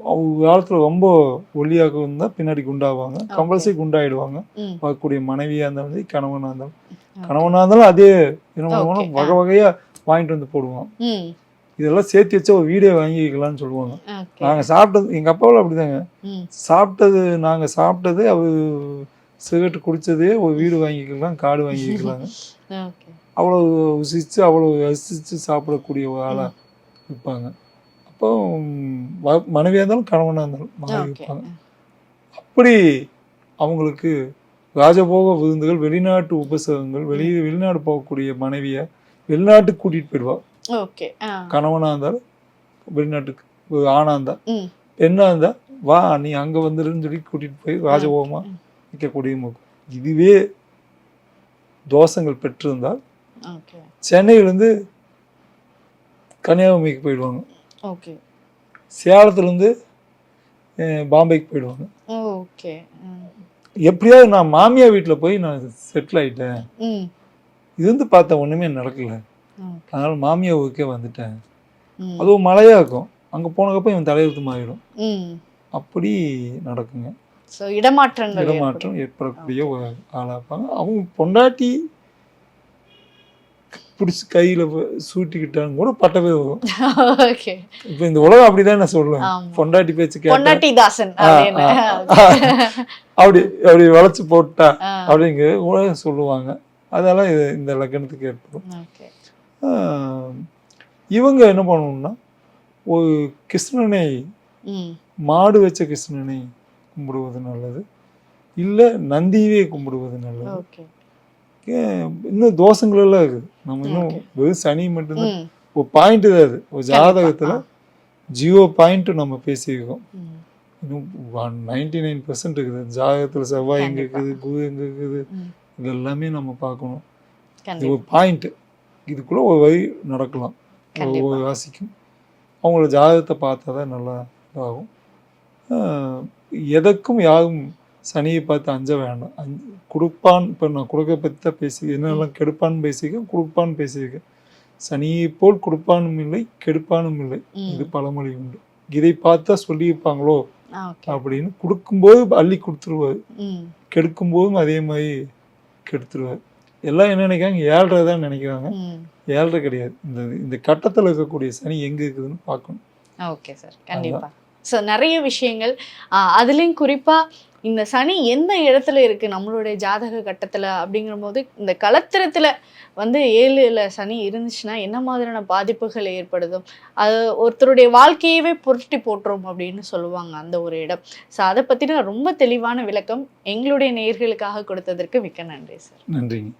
அவங்க காலத்தில் ரொம்ப ஒல்லியாக இருந்தால் பின்னாடி குண்டாவாங்க, கம்பல்சரி குண்டாயிடுவாங்க. பார்க்கக்கூடிய மனைவியாக இருந்தாலும் சரி கணவனாக இருந்தாலும். கணவனா இருந்தாலும் அதே Okay. வகை வகையா வாங்கிட்டு வந்து போடுவோம். ம் இதெல்லாம் சேர்த்து வச்சா ஒரு வீடே வாங்கிக்கலாம்னு சொல்லுவாங்க. ஓகே நாங்க சாப்பிட்டது எங்க அப்பாவில் அப்படிதாங்க. ம் நாங்க சாப்பிட்டது அவர் சிகரெட் குடிச்சதே ஒரு வீடு வாங்கிக்கலாம், காடு வாங்கிக்கலாங்க. ஓகே அவ்வளவு ருசிச்சு அவ்வளவு ரசிச்சு சாப்பிடக்கூடிய ஒரு ஆளா இருப்பாங்க. அப்போ மனைவியா இருந்தாலும் கணவனா இருந்தாலும் மாறி ஓகே இருப்பாங்க. அப்படி அவங்களுக்கு ராஜபோக விருந்துகள், வெளிநாட்டு உபசகங்கள், வெளிநாடு போகக்கூடிய மனைவியை வெளிநாட்டுக்கு கூட்டிட்டு போயிடுவா. ஓகே கணவனா இருந்தாலும் வெளிநாட்டுக்கு, ஒரு ஆணா இருந்தா, ம் பெண்ணா இருந்தா வா நீ அங்க வந்துருன்னு சொல்லி கூட்டிட்டு போய் ராஜபோகமா நிற்கக்கூடிய முகம். இதுவே தோஷங்கள் பெற்றிருந்தால் ஓகே சென்னையிலேருந்து கன்னியாகுமரிக்கு போயிடுவாங்க, ஓகே சேலத்துலேருந்து பாம்பேக்கு போயிடுவாங்க. ஓகே எப்படியாவது நான் மாமியா வீட்டில் போய் நான் செட்டில் ஆயிட்டேன், ம் இது வந்து பார்த்தா ஒன்றுமே நடக்கல, ஓகே அதனால மாமியா ஊருக்கே வந்துட்டேன். ம் அதுவும் மழையா இருக்கும், அங்கே போனக்கப்போ இவன் தலையெழுத்து மாறிடும். ம் அப்படி நடக்குங்க. ஸோ இடமாற்றங்கள் இடமாற்றம் ஏற்படக்கூடிய ஒரு ஆளாக இருப்பாங்க. அவங்க பொண்டாட்டி பிடிச்சி கையில் சூட்டிக்கிட்டாங்க கூட பட்ட பேர் வரும். ஓகே இப்போ இந்த உலகம் அப்படிதான் நான் சொல்லுவேன். ஆமா. பொண்டாட்டி பேச்சு கேட்டா பொன்னாட்டி தாசன் அப்படின்னு அப்படி அப்படி வளைச்சு போட்டா ஆ. அப்படிங்கிற உலகம் சொல்லுவாங்க. அதெல்லாம் இந்த லக்னத்துக்கு ஏற்படும். ஓகே இவங்க என்ன பண்ணணும்னா ஒரு கிருஷ்ணனை, ம் மாடு வச்ச கிருஷ்ணனை கும்பிடுவது நல்லது, இல்லை நந்தியவே கும்பிடுவது நல்லது. ஓகே இன்னும் தோஷங்கள் எல்லாம் இருக்குது. நம்ம இன்னும் வெறும் சனி மட்டும்தான் ம் ஒரு பாயிண்ட் தான். அது ஒரு ஜாதகத்துல 0 நம்ம பேசியிருக்கோம். ம் இன்னும் 99% இருக்குது ஜாதகத்துல. செவ்வாய் எங்க கண்டிப்பா. இருக்குது, குரு எங்க இருக்குது, ம் இது எல்லாமே நம்ம பார்க்கணும். இது கண்டிப்பா ஒரு பாயிண்ட். இதுக்குள்ள ஒரு வழி நடக்கலாம் கண்டிப்பா. ஒரு ராசிக்கும். அவங்களோட ஜாதகத்தை பார்த்தா தான் நல்லா இதாகும். எதற்கும் யாரும் சனியை பார்த்து அஞ்ச வேண்டாம். கொடுப்பான், இப்போ நான் கொடுக்க பற்றி தான் பேசி என்னெல்லாம் கெடுப்பான்னு பேசியிருக்கேன், கொடுப்பான்னு பேசியிருக்கேன். சனியை போல் கொடுப்பானும் இல்லை, கெடுப்பானும் இல்லை, இது பழமொழி உண்டு. இதை பார்த்தா சொல்லியிருப்பாங்களோ ஓகே அப்படின்னு கொடுக்கும்போது அள்ளி கொடுத்துருவாரு, ம் கெடுக்கும்போதும் அதே மாதிரி கெடுத்துருவார். எல்லாம் என்ன நினைக்கிறாங்க, 7.5 தான் நினைக்கிறாங்க. ம் 7.5 கிடையாது. இந்த கட்டத்தில் இருக்கக்கூடிய சனி எங்கே இருக்குதுன்னு பார்க்கணும். ஓகே சார் கண்டிப்பா. ஸோ நிறைய விஷயங்கள் அதுலேயும் குறிப்பாக இந்த சனி எந்த இடத்துல இருக்குது நம்மளுடைய ஜாதக கட்டத்தில் அப்படிங்கிற போது, இந்த கலத்திரத்தில் வந்து 7ல் சனி இருந்துச்சுன்னா என்ன மாதிரியான பாதிப்புகள் ஏற்படுதும், அது ஒருத்தருடைய வாழ்க்கையவே புரட்டி போட்டுரும் அப்படின்னு சொல்லுவாங்க அந்த ஒரு இடம். ஸோ அதை பற்றின ரொம்ப தெளிவான விளக்கம் எங்களுடைய நேயர்களுக்காக கொடுத்ததற்கு மிக்க நன்றி சார். நன்றிங்க.